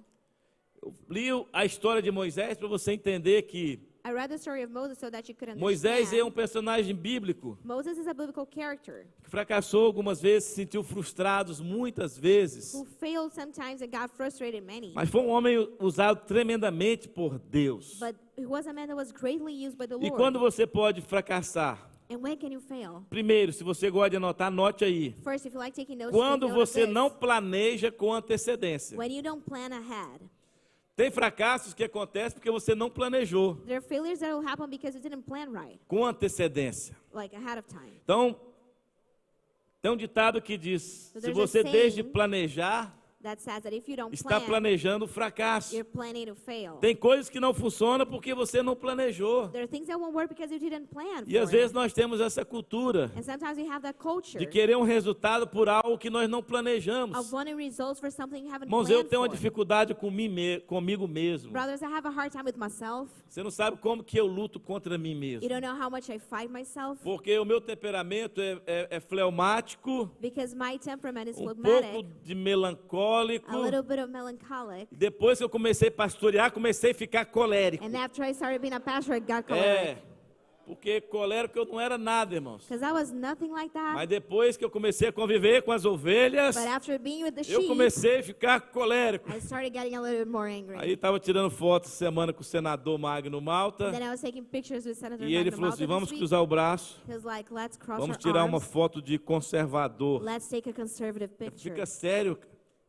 Eu li a história de Moisés para você entender que I read the story of Moses so that you could understand. Moisés é um personagem bíblico Moses is a biblical character que fracassou algumas vezes, se sentiu frustrado muitas vezes, who failed sometimes and got frustrated many. mas foi um homem usado tremendamente por Deus. But he was a man that was greatly used by the E Lord. quando você pode fracassar? And when can you fail? Primeiro, se você gosta de anotar, anote aí. First, if you like taking notes, Quando take note of você this. não planeja com antecedência. When you don't plan ahead. Tem fracassos que acontecem porque você não planejou There are failures that will happen because you didn't plan right, com antecedência. like ahead of time. Então, tem um ditado que diz, se there's a você desde saying planejar, That says that if you don't está plan, planejando o fracasso. you're planning to fail. Tem coisas que não funcionam porque você não planejou. There are things that won't work because you didn't plan E às for vezes it. nós temos essa cultura And sometimes we have that culture de querer um resultado por algo que nós não planejamos. of wanting results for something you haven't Irmãos, eu planned tenho uma for. dificuldade comigo mesmo. Brothers, I have a hard time with myself. Você não sabe como que eu luto contra mim You mesmo. don't know how much I fight myself Porque o meu temperamento é fleumático, because my temperament is um pouco phlegmatic, de melancólico. a little bit of melancholic. Depois que eu comecei a pastorear, comecei a ficar colérico. And after I started being a pastor, I got É, choleric. porque colérico eu não era nada, irmãos. Because I was nothing like that. Mas depois que eu comecei a conviver com as ovelhas, But after being with the eu sheep, comecei a ficar colérico. I started getting a little bit more angry. Aí estava tirando fotos semana com o senador Magno Malta. Then I was taking pictures with Senator E ele Magno falou assim, Malta vamos this week. cruzar o braço, He was like, let's cross vamos our tirar uma arms. foto de conservador. Let's take a conservative picture. Fica sério,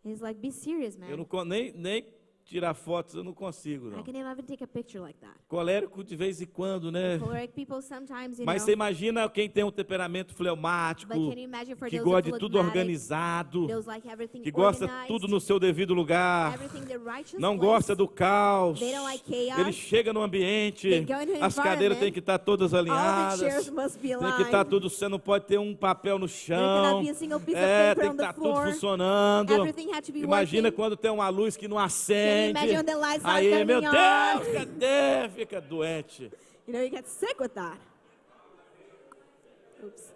He's like, be serious, man. eu não, nem tirar fotos eu não consigo, I não. can't even take a picture like that. Colérico de vez em quando, né? Choleric people sometimes, you Mas know. você imagina quem tem um temperamento fleumático, But can you imagine for que those gosta de who tudo phlegmatic, organizado, those like everything que gosta organized, tudo no seu devido lugar, everything the righteous não place. gosta do caos. They don't like chaos. Ele chega no ambiente, They go into as cadeiras têm que estar todas All the alinhadas, chairs must be tem que aligned. estar tudo, você não pode ter um papel no chão, cannot be a single piece of paper tem on que the estar tudo floor. funcionando. Everything had to be Imagina working. quando tem uma luz que não Can acende, you imagine when the lights not aí, meu coming Deus, on? cadê? Fica doente. You know, you get sick with that. Oops.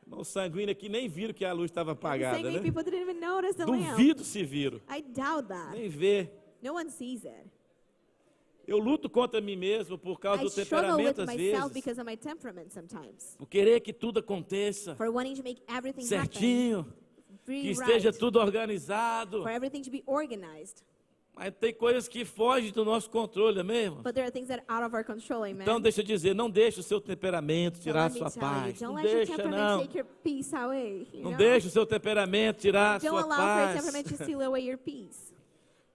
Irmão sanguíneo aqui nem viram que a luz estava The apagada, sanguine né? people didn't even notice the lamp. Duvido se viram, I doubt that. nem vê. No one sees it. Eu luto contra mim mesmo por causa I do struggle with temperamento às myself vezes, because of my temperament sometimes. por querer que tudo aconteça For wanting to make everything certinho, happen. Be que esteja right. tudo organizado. For everything to be organized. Mas tem coisas que fogem do nosso controle, amém, irmão? But there are things that are out of our control, amen? Então deixa eu dizer, não deixe o seu temperamento So tirar a let me sua tell you, paz. don't Não let your deixa, temperament não. take your peace away. You Não know? deixe o seu temperamento tirar a Don't sua allow for your paz. temperament to steal away your peace.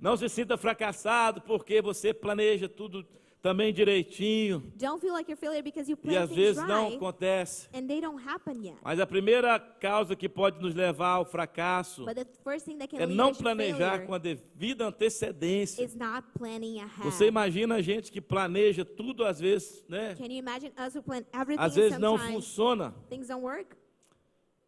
Não se sinta fracassado porque você planeja tudo também direitinho Don't feel like you're failure because you e plan às things vezes não right acontece. and they don't happen yet. Mas a primeira causa que pode nos levar ao fracasso But the first thing that can é lead não us to planejar failure com a devida antecedência. is not planning ahead. Você imagina a gente que planeja tudo às vezes, né? Can you imagine us who plan everything Às and vezes não sometimes funciona. things don't work?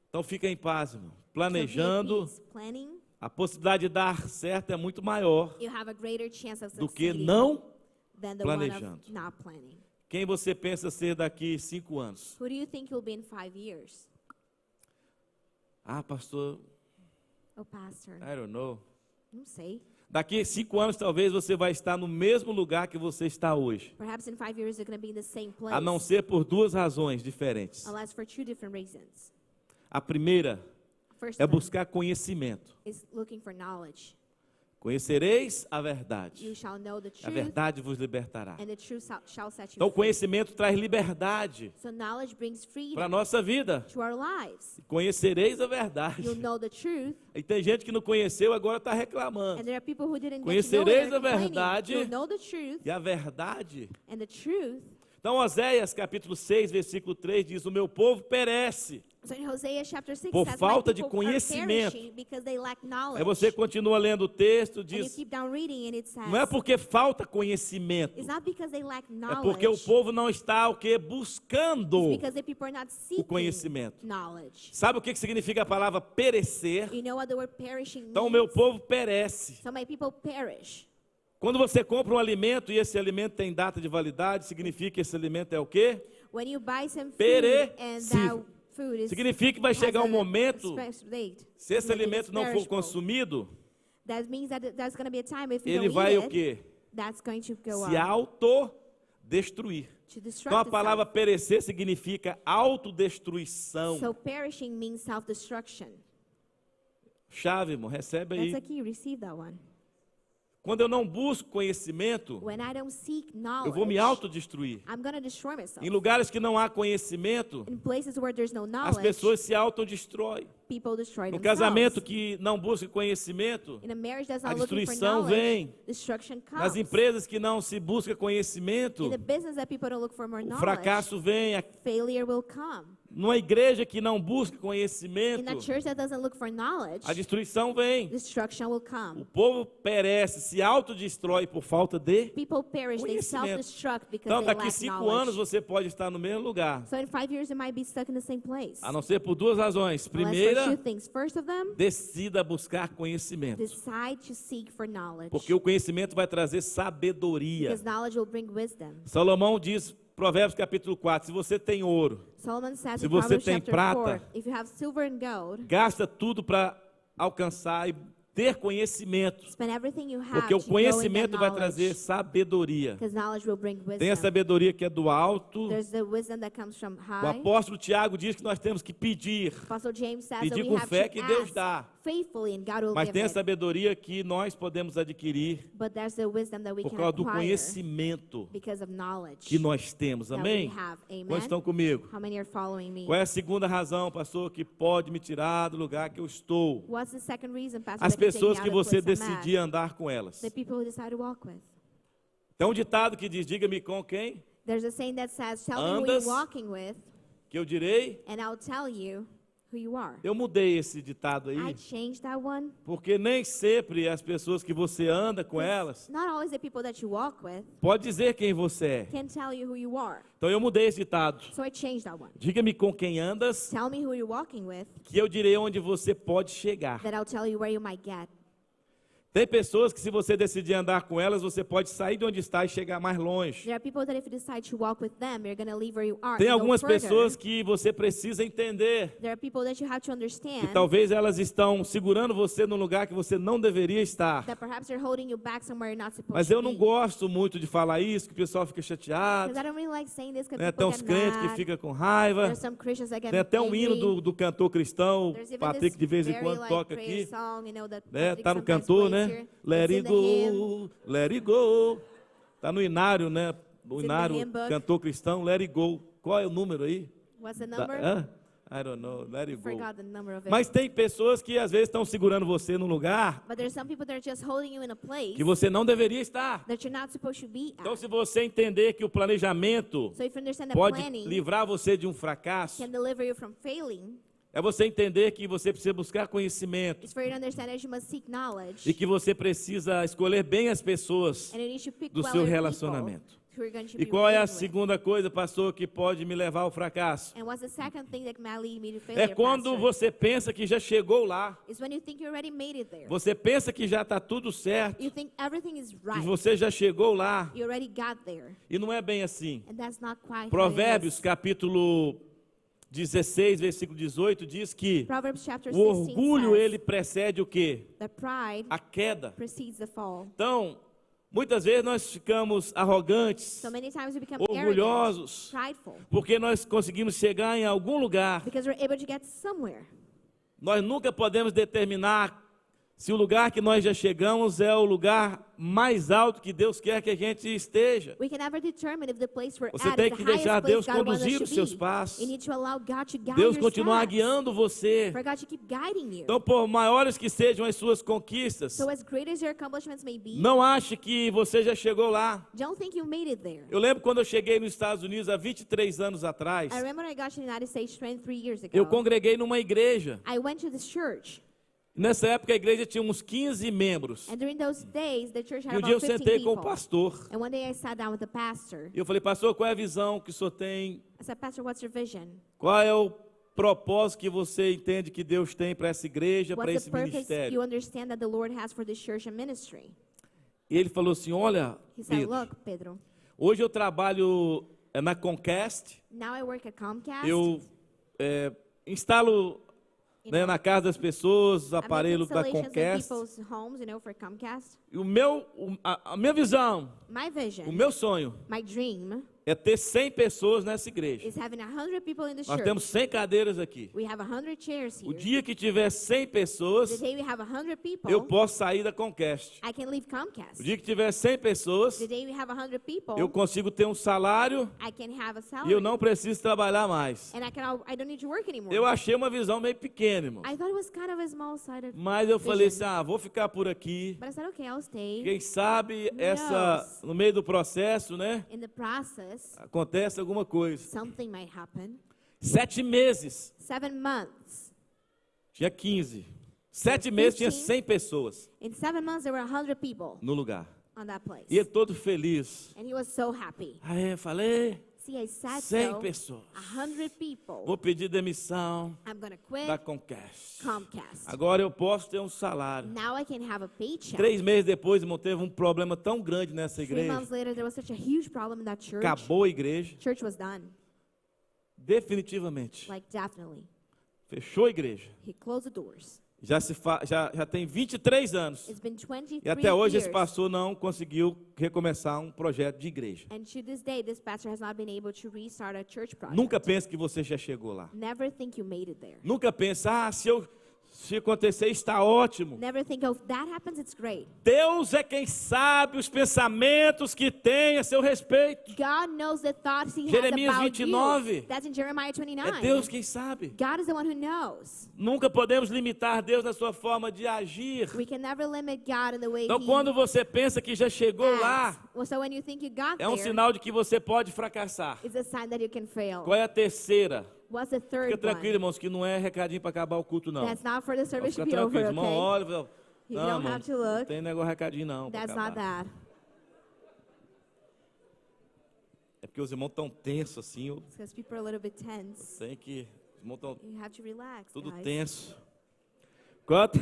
Então fica em paz, irmão. So be at Planejando, peace. Planning, a possibilidade de dar certo é muito maior you have a greater chance of do que succeeding não. than the one planejando. of not planning. Quem você pensa ser daqui 5 anos? Who do you think you'll be in 5 years? Ah, pastor, Oh, pastor, I don't know. não sei. Daqui 5 anos talvez você vai estar no mesmo lugar que você está hoje. Perhaps in 5 years you're going to be in the same place. A não ser por 2 razões diferentes. Unless for 2 different reasons. A primeira First é one buscar conhecimento. is looking for knowledge. Conhecereis a verdade. You shall know the A truth, verdade vos libertará. and the truth shall set you Então o free. conhecimento traz liberdade So knowledge brings para a freedom nossa vida. to our lives. Conhecereis a verdade. You'll know the truth, E tem gente que não conheceu, agora está reclamando. and there are people who didn't get to know it, Conhecereis they're a complaining. verdade. You'll know the truth, E a verdade. and the truth. Então Oséias capítulo 6, versículo 3 diz, o meu povo perece. So in Hosea chapter 6 Por says, falta my de people are conhecimento. perishing because they lack knowledge. Aí você continua lendo o texto, And you diz, keep down reading, and it says, não é porque falta conhecimento, it's not because they lack é knowledge, porque o povo não está o que buscando it's because the people are not o seeking conhecimento. knowledge. Sabe o que significa a palavra perecer? You know what the word perishing means? Então o meu povo perece. So my people perish. Quando você compra um alimento e esse alimento tem data de validade, significa que esse alimento é o quê? When you buy some food and Perecível. that food is Significa que vai has chegar um a momento, special date, se esse meaning alimento it's não for perishable. consumido, That means that there's going to be a time if you ele don't vai eat o it, quê? that's going to go Se out autodestruir. to Então a destruct palavra itself. perecer significa autodestruição. So perishing means self-destruction. Chave, irmão, recebe That's aí. a key. Receive that one. Quando eu não busco conhecimento, when I don't seek eu vou me knowledge, autodestruir. I'm going to destroy myself. Em lugares que não há conhecimento, In places where there's no as knowledge, pessoas se autodestroem. people destroy No themselves. casamento que não busca conhecimento, In a marriage that's a not looking for destruição knowledge, vem. destruction comes. Nas empresas que não se busca conhecimento, In the business that people don't look for more o knowledge, fracasso vem. failure will come. Numa igreja que não busca In conhecimento, a church that doesn't look for knowledge, a destruição vem. destruction will O come. povo perece, se autodestrói por falta de People perish, they conhecimento. self-destruct because Então, they daqui lack 5 knowledge. anos você pode estar no mesmo lugar, So in 5 years, you might be stuck in the same place. a não ser por duas razões. Unless for two Primeira, things. First of them, decida buscar conhecimento, decide to seek for knowledge. porque o conhecimento vai trazer sabedoria. Because knowledge will bring wisdom. Salomão diz, Provérbios capítulo 4, se você tem ouro, Solomon says Se in você Proverbs tem chapter prata, 4, if you have silver and gold, gasta tudo para alcançar e ter conhecimento, spend everything you have porque o to grow in that conhecimento vai knowledge. trazer sabedoria. Because knowledge will bring Tem a wisdom. sabedoria que é do alto. There's the wisdom that comes from O high. apóstolo Tiago diz que nós temos que pedir, Apostle James says that pedir we com have fé to que Deus ask dá. faithfully and God will Mas give tem a it. sabedoria que nós podemos adquirir But there's the wisdom that we por can causa do acquire conhecimento because of knowledge que nós temos. that Amém? we have. Amen. Quantos estão comigo? How many are following me? Qual é a segunda razão, pastor, que pode me tirar do lugar que eu estou? What's the second reason, Pastor, As that can take me pessoas out que of the você place I'm at? decidir andar com elas. The people who decide to walk with. Tem um ditado que diz, diga-me com quem, There's a saying that says, tell me who Andas. you're walking with, que eu direi. and I'll tell you who you are. Eu mudei esse ditado I aí, changed that one. porque nem sempre as pessoas que você anda com elas Not always the people that you walk with pode dizer quem você é. can tell you who you are. Então eu mudei esse ditado. So I changed that one. Diga-me com quem andas, Tell me who you're walking with, que eu direi onde você pode chegar. that I'll tell you where you might get. Tem pessoas que se você decidir andar com elas, você pode sair de onde está e chegar mais longe. There are people that if you decide to walk with them, you're going to leave where you are. Tem and go algumas further. pessoas que você precisa entender There are people that you have to que understand talvez elas estão segurando você num lugar que você não deveria estar. that perhaps they're holding you back somewhere you're not supposed Mas to eu não be. gosto muito de falar isso, que o pessoal fica chateado. Because I don't really like saying this because Né? Tem people uns get crentes que mad. ficam com raiva. There's some Christians that get Tem até um angry. hino do cantor cristão, There's even Patrick this de vez em very, quando like, toca prayer aqui. song, you know, that Né? Patrick Tá no sometimes cantor, plays né? here. Let It's it in the hymn. go, let it go. Tá no inário, né? O It's in the inário, hymn book. cantor cristão, let it go. Qual é o número aí? What's the Da- number? hã? I don't know, let it go. Forgot the number of it. Mas tem pessoas que às vezes estão segurando você num lugar But there's some people that are just holding you in a place que você não deveria estar. that you're not supposed to be Então, at. se você entender que o planejamento So if you understand that pode planning livrar você de um fracasso, can deliver you from failing, é você entender que você precisa buscar conhecimento it's for you to understand that you must seek knowledge e que você precisa escolher bem as pessoas and you need to pick do well seu your relacionamento. people who you're going to E be qual é a relating with. segunda coisa, pastor, que pode me levar ao fracasso? And what's the second thing that might lead me to failure, É quando Pastor? você pensa que já chegou lá, Is when you think you already made it there. você pensa que já está tudo certo, You think everything is que right. você já chegou lá, You already got there. e não é bem assim. And that's not quite how it Provérbios, is. capítulo 16, versículo 18, diz que Proverbs chapter o 16 orgulho, says ele precede o quê? that pride A queda. precedes the fall. Então, muitas vezes nós ficamos arrogantes, So many times we become arrogant, orgulhosos, prideful, porque nós conseguimos chegar em algum lugar. because we're able to get somewhere. Nós nunca podemos determinar se o lugar que nós já chegamos é o lugar mais alto que Deus quer que a gente esteja. We can never determine if the place we're Você at tem is que the deixar highest place Deus God wants us conduzir to os seus be. passos. You need to allow God to guide Deus your continuar steps. guiando você. For God to keep guiding you. Então, por maiores que sejam as suas conquistas, So as great as your accomplishments may be, não ache que você já chegou lá. don't think you made it there. Eu lembro quando eu cheguei nos Estados Unidos há 23 anos atrás, I remember I got to the United States 23 years ago. eu congreguei numa igreja. I went to this church, Nessa época a igreja tinha uns 15 membros. and during those days, the church had E um dia eu about 15 sentei com o people. pastor. And one day I sat down with the pastor. E eu falei, pastor, qual é a visão que o senhor tem? I said, Pastor, what's your vision? Qual é o propósito que você entende que Deus tem para essa igreja, para What's esse the purpose you ministério? understand that the Lord has for this church and ministry? E ele falou assim, olha, He said, Pedro, look, Pedro, hoje eu trabalho na Comcast, now I work at Comcast. eu instalo You né, know, na casa das pessoas os I make aparelhos da installations in Comcast. people's homes, you know, for Comcast. E a minha visão, My o vision, meu sonho my dream, é ter 100 pessoas nessa igreja. is having 100 people in the Nós church. temos 100 cadeiras aqui. We have 100 chairs O here. dia que tiver 100 The pessoas, day we have 100 people, eu posso sair da Comcast. I can leave Comcast. O dia que tiver 100 pessoas, The day we have 100 people, eu consigo ter um salário I can have a e salary. eu não preciso trabalhar mais. And I don't need to work anymore. Eu achei uma visão meio pequena, irmão. I thought it was kind of a small-sided, Mas eu falei assim, vou ficar por aqui. but I said, okay, I'll stay. Quem sabe no meio do processo, né, In the process, acontece alguma coisa. something might happen. 7 meses, 7 months. tinha 15. 7 meses tinha 100 pessoas In 7 months, there were 100 people no lugar. on that place. E ele todo feliz. And he was so happy. Aí eu falei, See, I said 100 so. pessoas. 100 people. Vou pedir demissão I'm going to quit da Comcast. Comcast. Agora eu posso ter um salário. Now I can have a paycheck. 3 meses depois, irmão, teve um problema tão grande nessa 3 igreja. months later, there was such a huge problem in that church. Acabou a igreja, Church was done. definitivamente. Like, definitely. Fechou a igreja. He closed the doors. Já tem 23 anos. It's been 23 E até hoje esse years. pastor não conseguiu recomeçar um projeto de igreja. And to this day, this pastor has not been able to restart a church project. Nunca pense que você já chegou lá. Never think you made it there. Nunca pense, se acontecer está ótimo. Never think, oh, if that happens, it's great. Deus é quem sabe os pensamentos que tem a seu respeito. God knows the thoughts he Jeremias has about 29. you. That's in Jeremiah 29. É Deus quem sabe. God is the one who knows. Nunca podemos limitar Deus na sua forma de agir. We can never limit God in the way Então, he quando você pensa que já chegou acts. lá, Well, so when you think you got é um there, sinal de que você pode fracassar. it's a sign that you can fail. Qual é a terceira? What's the third Fica tranquilo, one? irmãos, que não é recadinho para acabar o culto, não. That's not for the service Fica to be over, tranquilo, irmão, okay? olha, fala, You não, don't irmão, have to não look. tem negócio recadinho, não. pra That's not acabar. that. É porque os irmãos estão tensos, assim, eu It's because people are a little bit tense. sei que os irmãos estão You have to relax, tudo guys. tenso. Quanto?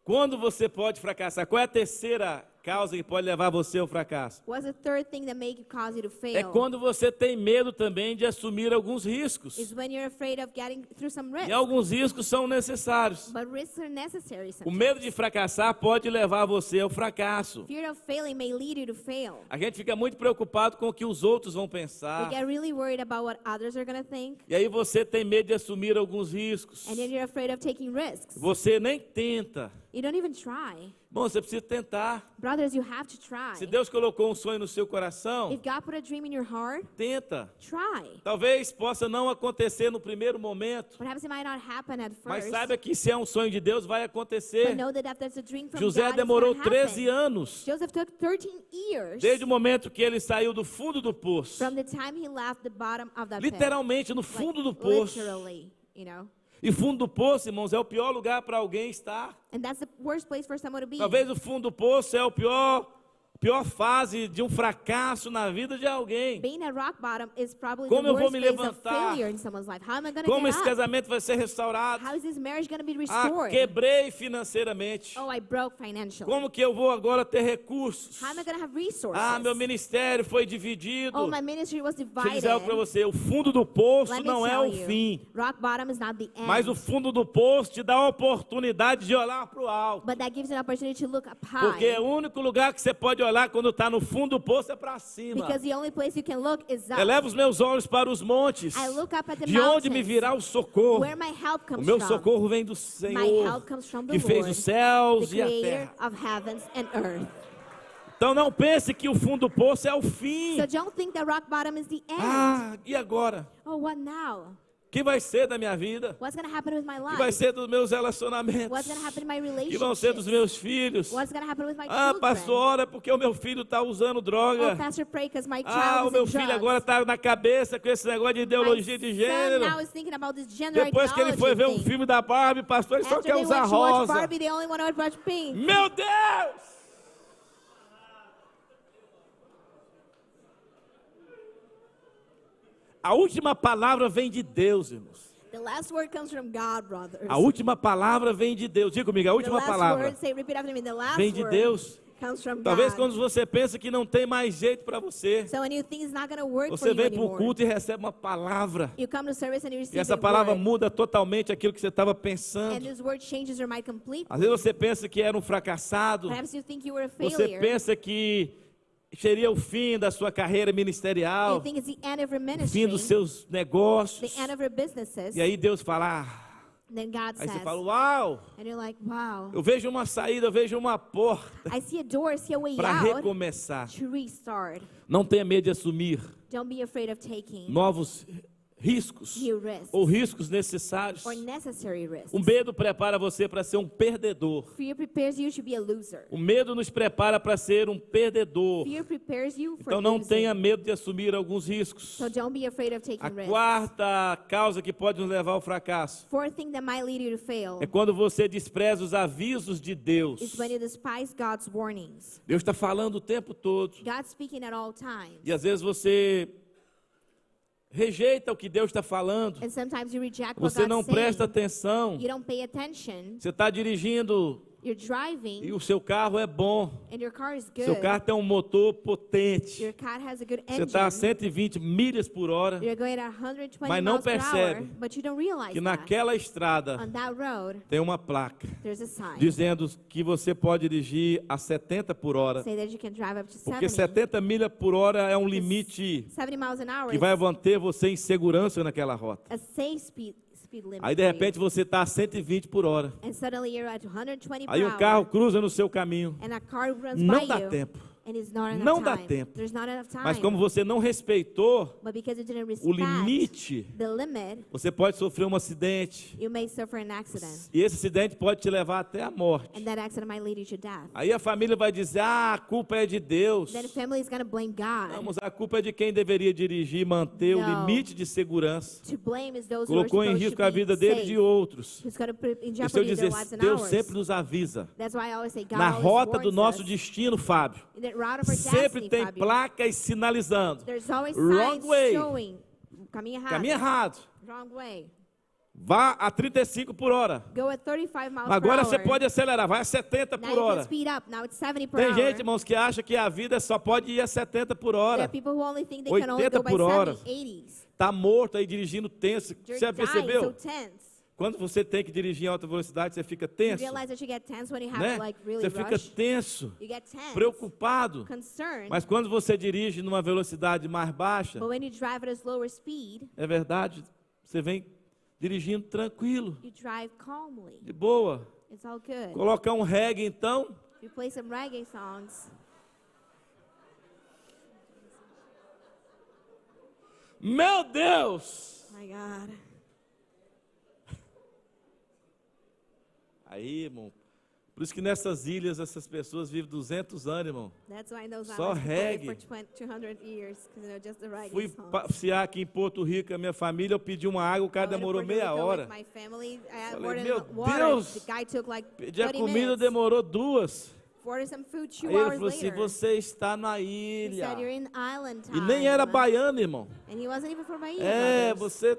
Quando você pode fracassar? Qual é a terceira causa que pode levar você ao fracasso? What's the third thing that may cause you to fail? É quando você tem medo também de assumir alguns riscos. Is when you're afraid of getting through some risks. E alguns riscos são necessários. But risks are necessary O sometimes. medo de fracassar pode levar você ao fracasso. Fear of failing may lead you to fail. A gente fica muito preocupado com o que os outros vão We pensar. get really worried about what others are going to think. E aí você tem medo de assumir alguns riscos. And then you're afraid of taking risks. Você nem tenta. You don't even try. Bom, você precisa tentar. Brothers, you have to try. Se Deus colocou um sonho no seu coração, If God put a dream in your heart, tenta. try. Talvez possa não acontecer no primeiro momento, Perhaps it might not happen at mas first. saiba que se é um sonho de Deus, vai But acontecer. know that if there's a dream from José God, it's demorou gonna 13 happen. anos, Joseph took 13 years desde o momento que ele saiu do fundo do poço, from the time he left the bottom of that pit. literalmente no fundo do poço. Literally, you know. E fundo do poço, irmãos, é o pior lugar para alguém estar. And that's the worst place for someone to be. Talvez o fundo do poço é a pior fase de um fracasso na vida de alguém. Being at rock bottom is probably Como the eu vou worst me place of levantar? failure in someone's life. How am I going to Como get esse up? casamento vai ser restaurado? How is this marriage going to be Ah, restored? quebrei financeiramente. Oh, I broke financially. Como que eu vou agora ter recursos? How am I going to have resources? Ah, meu ministério foi dividido. Oh, my ministry was Deixa eu divided. dizer algo para você, o fundo do poço Let me não é tell o you, fim, rock bottom is not the end. mas o fundo do poço te dá a oportunidade de olhar para o alto. But that gives you an opportunity to look up high. Porque o único lugar que você pode olhar quando está no fundo do poço é para cima. Because the only place you can look is up. Eleva os meus olhos para os montes. I look up at the De mountains. onde me virá o socorro? Where my help O comes meu from. socorro vem do My Senhor, help comes from the que fez Lord, os céus the e a creator terra. of heavens and earth. Então não pense que o fundo do poço é o fim. So don't think that rock bottom is the end. Ah, e agora? Oh, what now? O que vai ser da minha vida? What's going to happen with my O que vai life? ser dos meus relacionamentos? What's going to happen in my O que vão ser dos relationships? meus filhos? What's going to happen with my Ah, children? pastor, ora porque o meu filho está usando Oh, droga. pastor, pray because my Ah, child o is meu in filho drugs. agora está na cabeça com esse negócio de My ideologia de son gênero. now is thinking about this gender Depois que ele foi ver um thing. filme da Barbie, pastor, ele só After quer they usar went to watch rosa. Barbie, they only want to watch pink. Meu Deus! A última palavra vem de Deus, irmãos. The last word comes from God, brothers. A última palavra vem de Deus. Diga comigo, a The última last palavra word, say, repeat after me. The last vem de word Deus. comes from Talvez God. quando você pensa que não tem mais jeito para você, So when you think it's not going to work for você you vem para o anymore, culto e recebe uma palavra. you come to service and you E receive essa a palavra word. muda totalmente aquilo que você estava And pensando. this word changes your mind completely. Às vezes você pensa que era um fracassado. Perhaps you think you were a Você failure. pensa que seria o fim da sua carreira You ministerial, think it's the end of your o ministry, fim dos seus negócios. the end of your businesses. E aí Deus fala, Then God aí says, você fala, uau, and you're like, wow. eu vejo uma saída, eu vejo uma porta I see a door, I see a way para out recomeçar. to restart. Não tenha medo de assumir Don't be afraid of taking novos riscos new risks ou riscos necessários. or necessary risks. O medo prepara você para ser um perdedor. Fear prepares you to be a loser. O medo nos prepara para ser um perdedor. Fear prepares you for Então não losing. tenha medo de assumir alguns riscos. So don't be afraid of taking A risks. quarta causa que pode nos levar ao fracasso Fourth thing that might lead you to fail é quando você despreza os avisos de Deus. is when you despise God's warnings. Deus está falando o tempo todo. God's speaking at all times. E às vezes você rejeita o que Deus está falando. And sometimes you reject what Você God's não saying. presta atenção. You don't pay attention. Você está dirigindo You're driving e o seu carro é bom. and your car is Seu good. carro tem um motor potente. Your car has a good Você está a engine. 120 milhas por hora. You're going at 120 Mas não miles per percebe hour, but you don't realize que that. naquela estrada On that road, tem uma placa there's a sign dizendo que você pode dirigir a 70 por hora. say that you can drive up to Porque 70. 70 milhas por hora é um limite 70 miles an hour que vai is manter você em segurança naquela rota. a safe speed limit. Aí de for you. repente você está a 120 por hora. And suddenly you're at 120 Aí per um hour. carro cruza no seu caminho. And a car runs Não by dá you. tempo. And it's not enough Não dá time. tempo. There's not enough time. Mas como você não respeitou But because you didn't o respect limite, the limit, você pode sofrer um acidente. you may suffer an accident. E esse acidente pode te levar até a morte. And that accident might lead you to death. Aí a família vai dizer, a culpa é de Deus. Then the family is going to blame God. Vamos, a culpa é de quem deveria dirigir e manter o No. limite de segurança. To blame is those who are Colocou em supposed risco to a be vida dele e safe. de outros. Who's going to put in E se eu jeopardy dizer, their lives and Deus ours. sempre nos avisa. That's why I always say God Na always rota do warns nosso us. destino, Fábio, In the route of our sempre destiny, tem Fabio, placas sinalizando. there's always Wrong signs way. showing caminho errado. Caminho errado. Wrong way. Vá a 35 por hora. Go at 35 miles Agora per você hour. pode acelerar, vai a 70 Now por you can hora. speed up. Now it's 70 per Tem hour. gente, irmãos, que acha que a vida só pode ir a 70 por There hora. are people who only think they can only 80 go by por hora. 70, 80s. Está morto aí dirigindo tenso. You're Você já dying percebeu? so tense. Quando você tem que dirigir em alta velocidade, você fica You tenso, realize that you get tense when you have né? to like really Você fica rush. tenso, You get tense, preocupado. concerned. Mas quando você dirige numa velocidade mais baixa, But when you drive at a slower speed, é verdade, você vem dirigindo tranquilo, you drive calmly. de boa. It's all good. Colocar um reggae então, You play some reggae songs. meu Deus! My God. Aí, irmão, por isso que nessas ilhas essas pessoas vivem 200 anos, irmão. That's why those Só islands play reggae. for 200 years, because just the reggae Fui songs. passear aqui em Porto Rico com a minha família, eu pedi uma água, o cara I went to demorou Puerto meia Rico hora. with my family. I Falei, ordered meu water. Deus! The guy took like Pedi a 30 comida, minutes. demorou 2. Ordered some food 2 Aí ele hours falou assim, later. você está na He ilha. said, you're in island E time. nem era baiano, irmão. And he wasn't even from Bahia. É, brothers. você...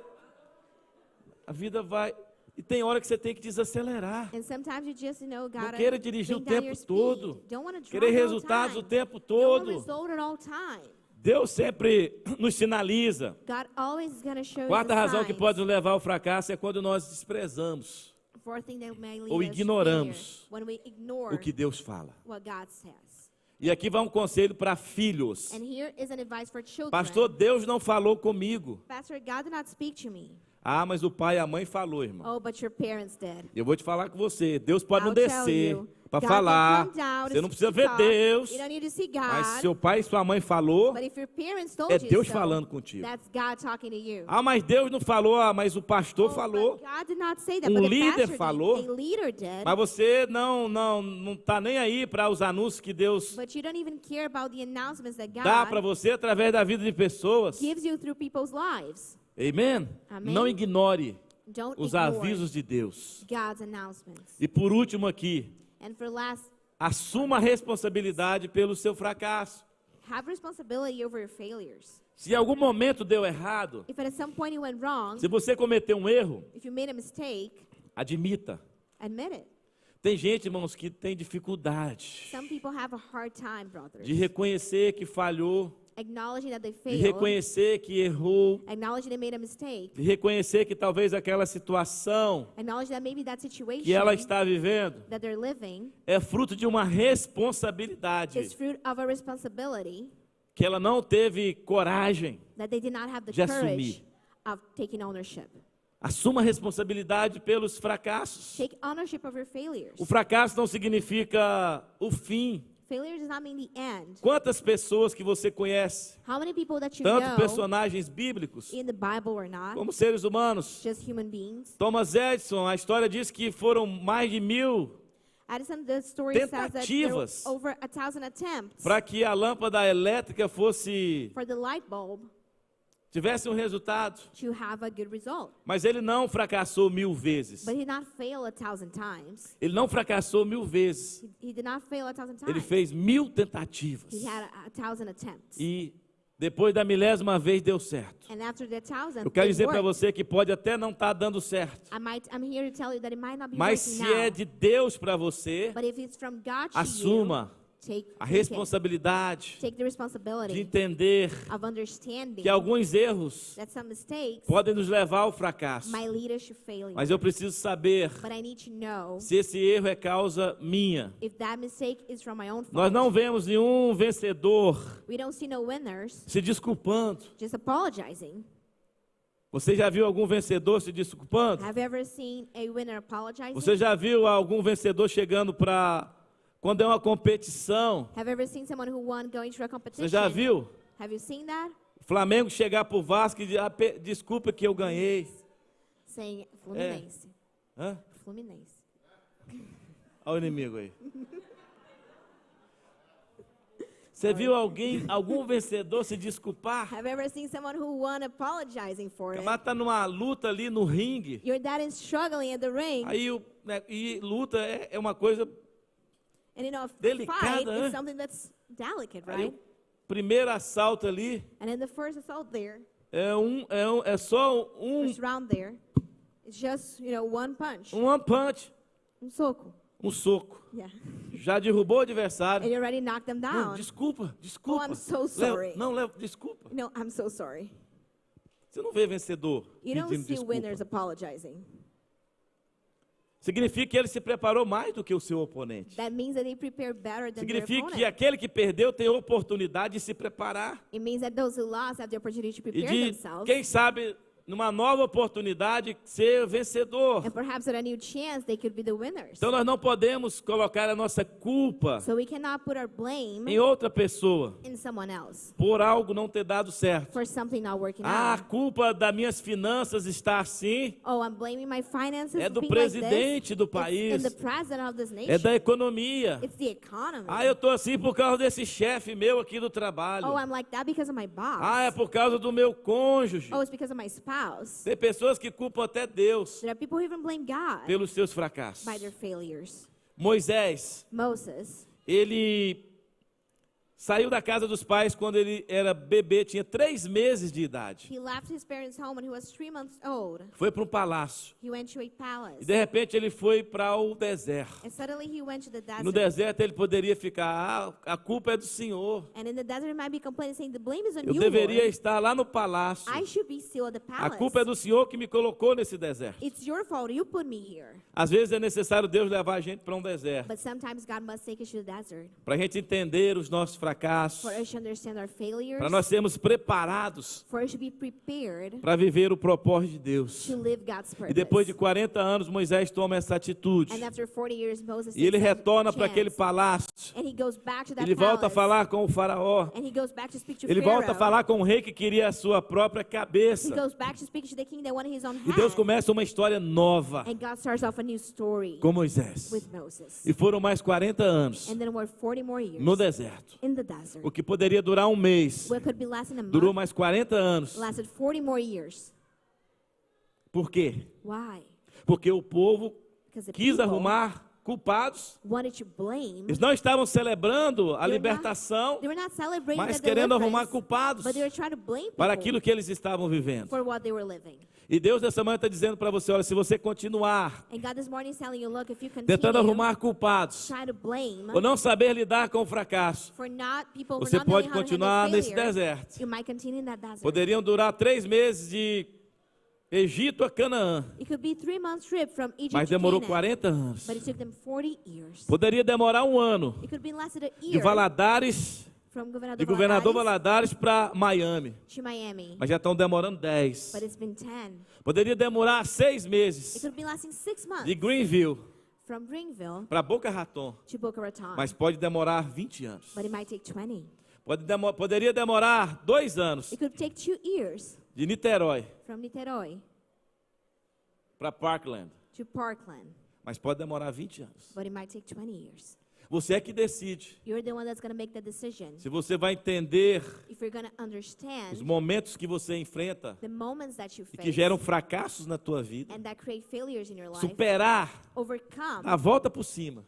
A vida vai... E tem hora que você tem que desacelerar. And sometimes you just, Não gotta queira dirigir o bring down your tempo speed. todo. Don't want to drive Querer all the resultados o time. tempo Don't want todo. result at all time. Deus sempre nos sinaliza. God always is going to show Quarta you the razão que signs. pode nos levar ao fracasso é quando nós desprezamos Fourth thing that may lead ou us to ignoramos fear, when we ignore o que Deus fala. what God says. E aqui vai um conselho para filhos. And here is an advice for children. Pastor, Deus não falou comigo. Pastor, God did not speak to me. Ah, mas o pai e a mãe falou, irmão. Oh, but your parents did. Eu vou te falar com você. Deus pode não I'll tell descer you, para God falar. can come down Você to não precisa speak ver to Deus. You don't need to see God. Mas seu pai e sua mãe falou, But if your parents told é you Deus so, falando contigo. that's God talking to you. Ah, mas Deus não falou. Ah, mas o pastor Oh, falou. but God did not say that, Um but the líder pastor falou. did. A leader did. Mas você não tá nem aí para os anúncios que Deus But you don't even care about the announcements that dá para God você através da vida de pessoas. gives you through people's lives. Amen? Amém. Não ignore Don't os ignore avisos de Deus. God's announcements. E por último aqui, And for last, assuma a responsabilidade pelo seu fracasso. have responsibility over your failures. Se em algum momento deu errado, If at some point you went wrong, se você cometeu um erro, if you made a mistake, admita. admit it. Tem gente, irmãos, que tem dificuldade Some people have a hard time, brothers, de reconhecer que falhou, acknowledging that they de failed, reconhecer que errou, acknowledging they made a mistake, de reconhecer que talvez aquela situação acknowledging that maybe that situation que ela está vivendo that they're living é fruto de uma responsabilidade is fruit of a responsibility que ela não teve coragem that they did not have the de courage assumir. of taking ownership. Assuma a responsabilidade pelos fracassos. Take ownership of your failures. O fracasso não significa o fim. Failure does not mean the end. Quantas pessoas que você conhece, How many people that you tanto know personagens bíblicos in the Bible or not, como seres humanos? just human beings? Thomas Edison, a história diz que foram mais de 1000 Edison, the story says that there were tentativas over 1,000 attempts para que a lâmpada elétrica fosse for the light bulb tivesse um resultado. to have a good result. Mas ele não fracassou 1000 vezes. But he did not fail 1,000 times. Ele não fracassou 1000 vezes. He did not fail 1,000 times. Ele fez 1000 tentativas. He had 1,000 attempts. E depois da 1000ª vez deu certo. And after the 1,000th, Eu quero it dizer para worked. você que pode até não estar dando certo. I'm here to tell you that it might not be Mas working se now. é de Deus para você, But if it's from God to assuma you, take a it. responsabilidade Take the de responsibility entender of understanding que alguns erros that some mistakes podem nos levar ao fracasso. might lead us to failure. Mas eu preciso saber But I need to know se esse erro é causa minha. if that mistake is from my own fault. Nós não vemos nenhum vencedor We don't see no winners se desculpando. just apologizing. Você já viu algum vencedor se desculpando? Have you ever seen a winner apologizing? Você já viu algum vencedor chegando para quando é uma competição? Have you ever seen someone who won going to a Você competition? já viu Have you seen that? o Flamengo chegar para o Vasco e dizer, desculpa que eu ganhei? Saying Fluminense. Hã? Fluminense. Olha o inimigo aí. Você viu algum vencedor se desculpar? Have you ever seen someone who won apologizing for O it? camarada está numa luta ali no ringue. Your dad is struggling at the ring. Aí e luta é uma coisa. And you know, a fight Delicada, né? is something that's delicate, Aí right? o primeiro assalto ali And in the first assault there, é só first round there, it's just, one punch. one punch, Soco. um soco. Yeah. Já derrubou o adversário. And you already knocked them Não, down. desculpa. Oh, I'm so sorry. Desculpa. No, I'm so sorry. Você não vê vencedor You don't pedindo see desculpa. winners apologizing. Significa que ele se preparou mais do que o seu oponente. That means that they prepare better than their Significa que opponent. aquele que perdeu tem oportunidade de se preparar. It means that those who lost have the opportunity to E prepare de, themselves. quem sabe, numa nova oportunidade, ser vencedor. And perhaps at a new chance, they could be the winners. Então nós não podemos colocar a nossa culpa So we cannot put our blame em outra pessoa in someone else por algo não ter dado certo. for something not working Ah, a out. culpa das minhas finanças está assim. Oh, I'm blaming my finances É do being like presidente this. do It's país. in the president of this nation. É da economia. It's the economy. Ah, eu estou assim por causa desse chefe meu aqui do trabalho. Oh, I'm like that because of my boss. Ah, é por causa do meu cônjuge. Oh, it's because of my spouse. Tem pessoas que culpam até Deus There are people who even blame God pelos seus fracassos. by their failures. Moisés, Moses, ele saiu da casa dos pais quando ele era bebê, tinha 3 meses de idade. he left his parents' home when he was 3 months old. Foi para um palácio. He went to a E palace. de repente ele foi para o deserto. And suddenly he went to the E no desert. deserto ele poderia ficar, a culpa é do Senhor. And in the desert he might be complaining, saying, the blame is on Eu you, deveria Lord. estar lá no palácio. I should be still at the A palace. culpa é do Senhor que me colocou nesse deserto. It's your fault. You put me here. Às vezes é necessário Deus levar a gente para um deserto, But sometimes God must take us to the desert para a gente entender os nossos fracassos, for us to understand our failures, para nós sermos preparados for us to be prepared para viver o propósito de Deus. to live God's purpose. E depois de 40 anos, Moisés toma essa atitude. And after 40 years, Moses E ele takes that retorna para chance. aquele palácio. And he goes back to that Ele volta a palace. falar com o faraó. And he goes back to speak to Ele Pharaoh. volta a falar com o rei que queria a sua própria He cabeça. goes back to speak to the king that wanted his own E Deus hand. começa uma história nova And God starts off a new story com Moisés. with Moses. E foram mais 40 anos And then were 40 more years no deserto. in the desert. O que poderia durar um mês, What could be less than a durou month mais 40 anos. lasted 40 more years. Por quê? Why? Porque o povo Because the quis people arrumar culpados. wanted to blame. Eles não estavam celebrando a They were libertação, They were not celebrating mas the querendo deliverance, arrumar culpados but they were trying to blame para people aquilo que eles estavam vivendo. for what they were living. E Deus nessa manhã está dizendo para você, olha, se você continuar And God this morning is telling you, look, if you tentando continue arrumar culpados, try to blame ou não saber lidar com o fracasso, for not people for você not pode knowing how to continuar handle nesse failure, deserto. you might continue in that desert. Poderiam durar 3 meses de Egito a Canaã, It could be 3 months trip from Egypt mas to demorou Canaan, 40 anos. but it took them 40 years. Poderia demorar 1 ano It could be less than a de year Valadares, from de Governador Valadares Valadares para Miami, to Miami, mas já estão demorando 10. but it's been 10. Poderia demorar 6 It meses could be lasting 6 months de Greenville from Greenville para Boca Raton, to Boca Raton, mas pode demorar 20 anos. but it might take 20. Poderia demorar 2 anos It could take 2 years de Niterói from Niterói para Parkland, to Parkland, mas pode demorar 20 anos. but it might take 20 years. Você é que decide You're the one that's going to make the decision. se você vai entender If you're going to os understand momentos que você enfrenta the moments that you e que face geram fracassos na tua vida, and that create failures in your life, superar, overcome, a volta por cima,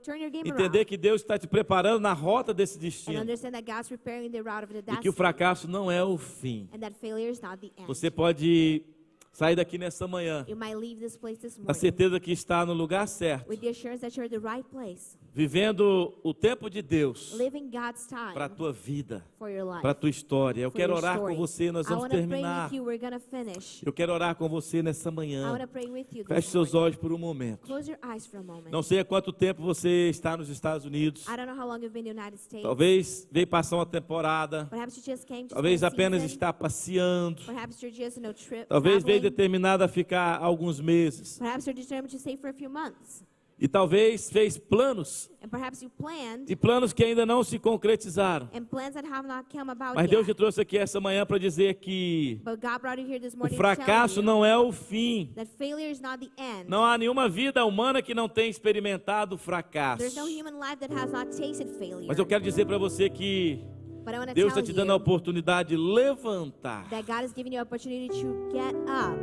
turn your game entender around, que Deus está te preparando na rota desse and destino understand that God's preparing the route of the e que o destiny, fracasso não é o fim. and that failure is not the end. Você pode sair daqui nessa manhã You might leave this place this na morning certeza que está no lugar certo, with the assurance that you're at the right place, vivendo o tempo de Deus living God's para a time tua vida, for your life. para a tua história. Eu for quero your orar com story. você, nós I vamos want to pray terminar. with you. We're going to finish. Eu quero orar com você nessa I want manhã. to pray with you Feche this seus morning. olhos por um momento. Close your eyes for a moment. Não sei há quanto tempo você está nos Estados Unidos. I don't know how long you've been in the United States. Talvez veio passar uma temporada. Perhaps you just came to Talvez spend a apenas season. está passeando. Perhaps you're just in a trip. Talvez veio traveling. determinado a ficar alguns meses. Perhaps you're determined to stay for a few months. E talvez fez planos. And perhaps you planned E planos que ainda não se concretizaram. and plans that have not come about Mas Deus te yet. trouxe aqui essa manhã para dizer que But God brought you here this o morning to fracasso tell you não é o fim. that failure is not the end. Não há nenhuma vida humana que não tenha experimentado fracasso. There's no human life that has not tasted failure. Mas eu quero dizer para você que But I want to Deus está tell te dando a you oportunidade de levantar, that God is giving you an opportunity to get up,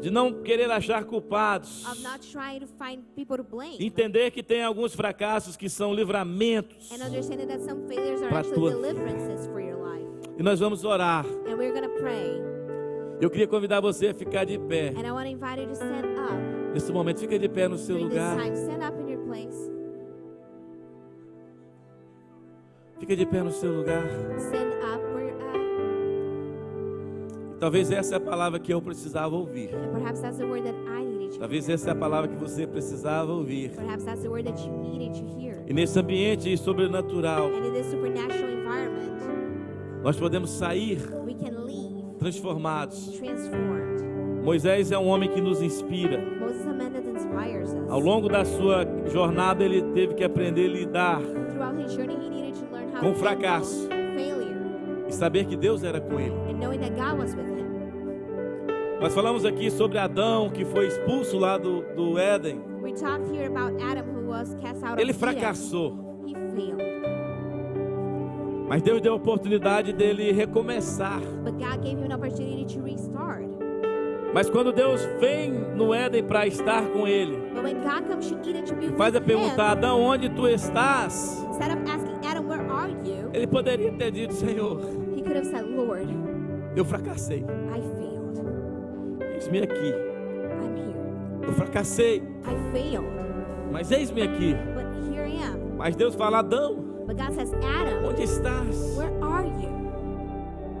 de não querer achar culpados, of not trying to find people to blame, entender que tem alguns fracassos que são livramentos. and understanding that some failures are Pra actually tua vida. deliverances for your life. E nós vamos orar. And we're going to pray. Eu queria convidar você a ficar de pé. And I want to invite you to stand up Nesse momento, fica de pé no seu during this lugar. time. Stand up in your place. Fica de pé no seu lugar. Stand up where you're at. Talvez essa é a palavra que eu precisava ouvir. And perhaps that's the word that I needed to Talvez hear. essa é a palavra que você precisava ouvir. Perhaps that's the word that you needed to hear. E nesse ambiente sobrenatural, And in this supernatural environment, nós podemos sair we can leave transformados. transformed. Moisés é um homem que nos inspira. Moses is a man that inspires us. Ao longo da sua jornada, ele teve que aprender a lidar Throughout his journey, he needed to learn how com to fracasso handle failure e saber que Deus era com ele. and knowing that God was with him. Nós falamos aqui sobre Adão, que foi expulso lá do Éden. We talked here about Adam who was cast out Ele of Eden. fracassou, He failed. mas Deus deu a oportunidade dele recomeçar. But God gave him an opportunity to restart. Mas quando Deus vem no Éden para estar com ele, But when God comes to Eden to be e with faz a him, pergunta: Adão, onde tu estás? instead of asking Adam, where are you? Ele poderia ter dito: Senhor, He could have said, Lord, eu fracassei. I failed. Eis-me aqui. I'm here. Eu fracassei, I failed. mas eis-me aqui. But here I am. Mas Deus fala: Adão, But God says, Adam, onde estás? where are you?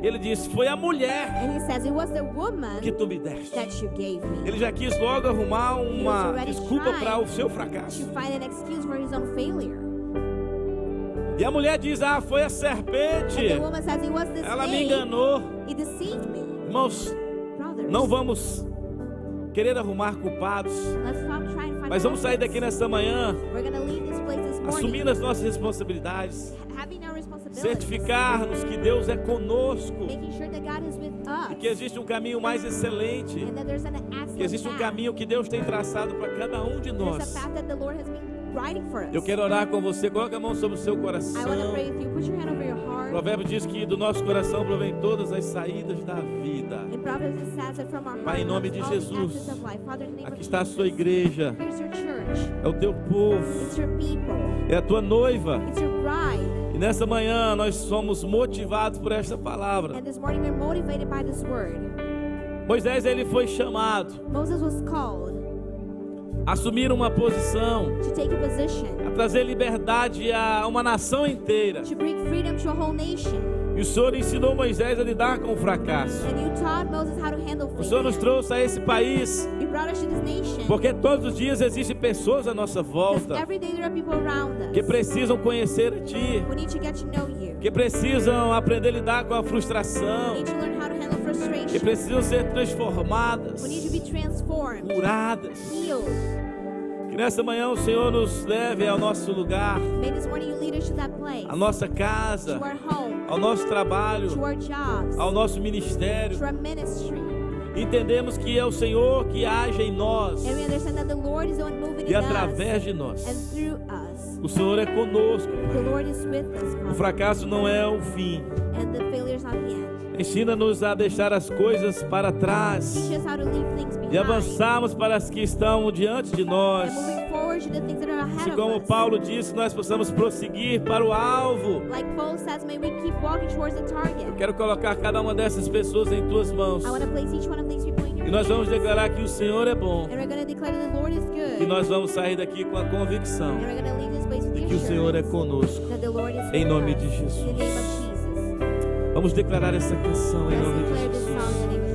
Ele disse: foi a mulher And he says, it was the woman que tu me deste. that you gave me. Ele já quis logo arrumar He was uma already desculpa trying para o seu to fracasso. find an excuse for his own failure. E a mulher diz: ah, foi a And serpente. the woman says, it was the Ela me snake. enganou. He deceived me. Irmãos, Brothers, não vamos querer arrumar culpados, let's stop trying to find mas vamos sair daqui culprits. nessa manhã We're going to leave this place this morning assumindo as nossas responsabilidades, having our responsibilities, certificar-nos que Deus é conosco making sure that God is with us, e que existe um caminho mais excelente, and that there's an excellent que existe um path. caminho que Deus tem traçado para cada um de There's nós. a path that the Lord has been writing for us. Eu quero orar com você. Coloque a mão sobre o seu I want to coração. pray with you. Put your hand over your O heart. provérbio diz que do nosso coração provém todas as saídas da vida. In Proverbs it says that from our Pai, em heart nome comes de all the Jesus, access of life. Father, in the name aqui of está a Jesus, sua igreja, here's your church. é o teu povo, It's your people. é a tua noiva. It's your bride. E nessa manhã nós somos motivados por esta palavra. And this morning we're motivated by this word. Moisés, ele foi chamado Moses was called a assumir uma posição, to take a position, a trazer liberdade a uma nação inteira. to bring freedom to a whole nation. E o Senhor ensinou Moisés a lidar com o fracasso. And you taught Moses how to handle O Senhor nos failure. trouxe a esse país You brought us to this nation. porque todos os dias existem pessoas à nossa Because volta every day there are people around us que precisam conhecer a Ti, who need to get to know you. que precisam aprender a lidar com a Who frustração, need to learn how to handle que frustration. precisam ser transformadas, Who need to be transformed, curadas. healed. Que nessa manhã o Senhor nos leve ao nosso lugar, May this morning you lead us to that place, à nossa to casa, our home, ao nosso trabalho, to our jobs, ao nosso ministério. to our ministry. Entendemos que é o Senhor que age em nós And we understand that the Lord is the one moving e in através us de nós. and through us. O Senhor é conosco. The Lord is with us, O Father. fracasso não é o fim. And the failure is not the end. Ensina-nos a deixar as coisas para trás Teach us how to leave things e behind. avançarmos para as que estão diante de nós. And moving forward to the things that are ahead Se of como us. Paulo disse, nós possamos prosseguir para o alvo. Like Paul says, may we keep walking towards the target. Quero colocar cada uma dessas pessoas em tuas mãos. I want to place each one of these people in your E nós vamos hands. declarar que o Senhor é bom. And we're going to declare that the Lord is good. E nós vamos sair daqui com a convicção And we're going to leave this place with de the que o Senhor é assurance conosco. that the Lord is Em with nome us. de Jesus. In the name of Jesus. Vamos declarar essa canção em Let's nome de declare this Jesus. song in the name of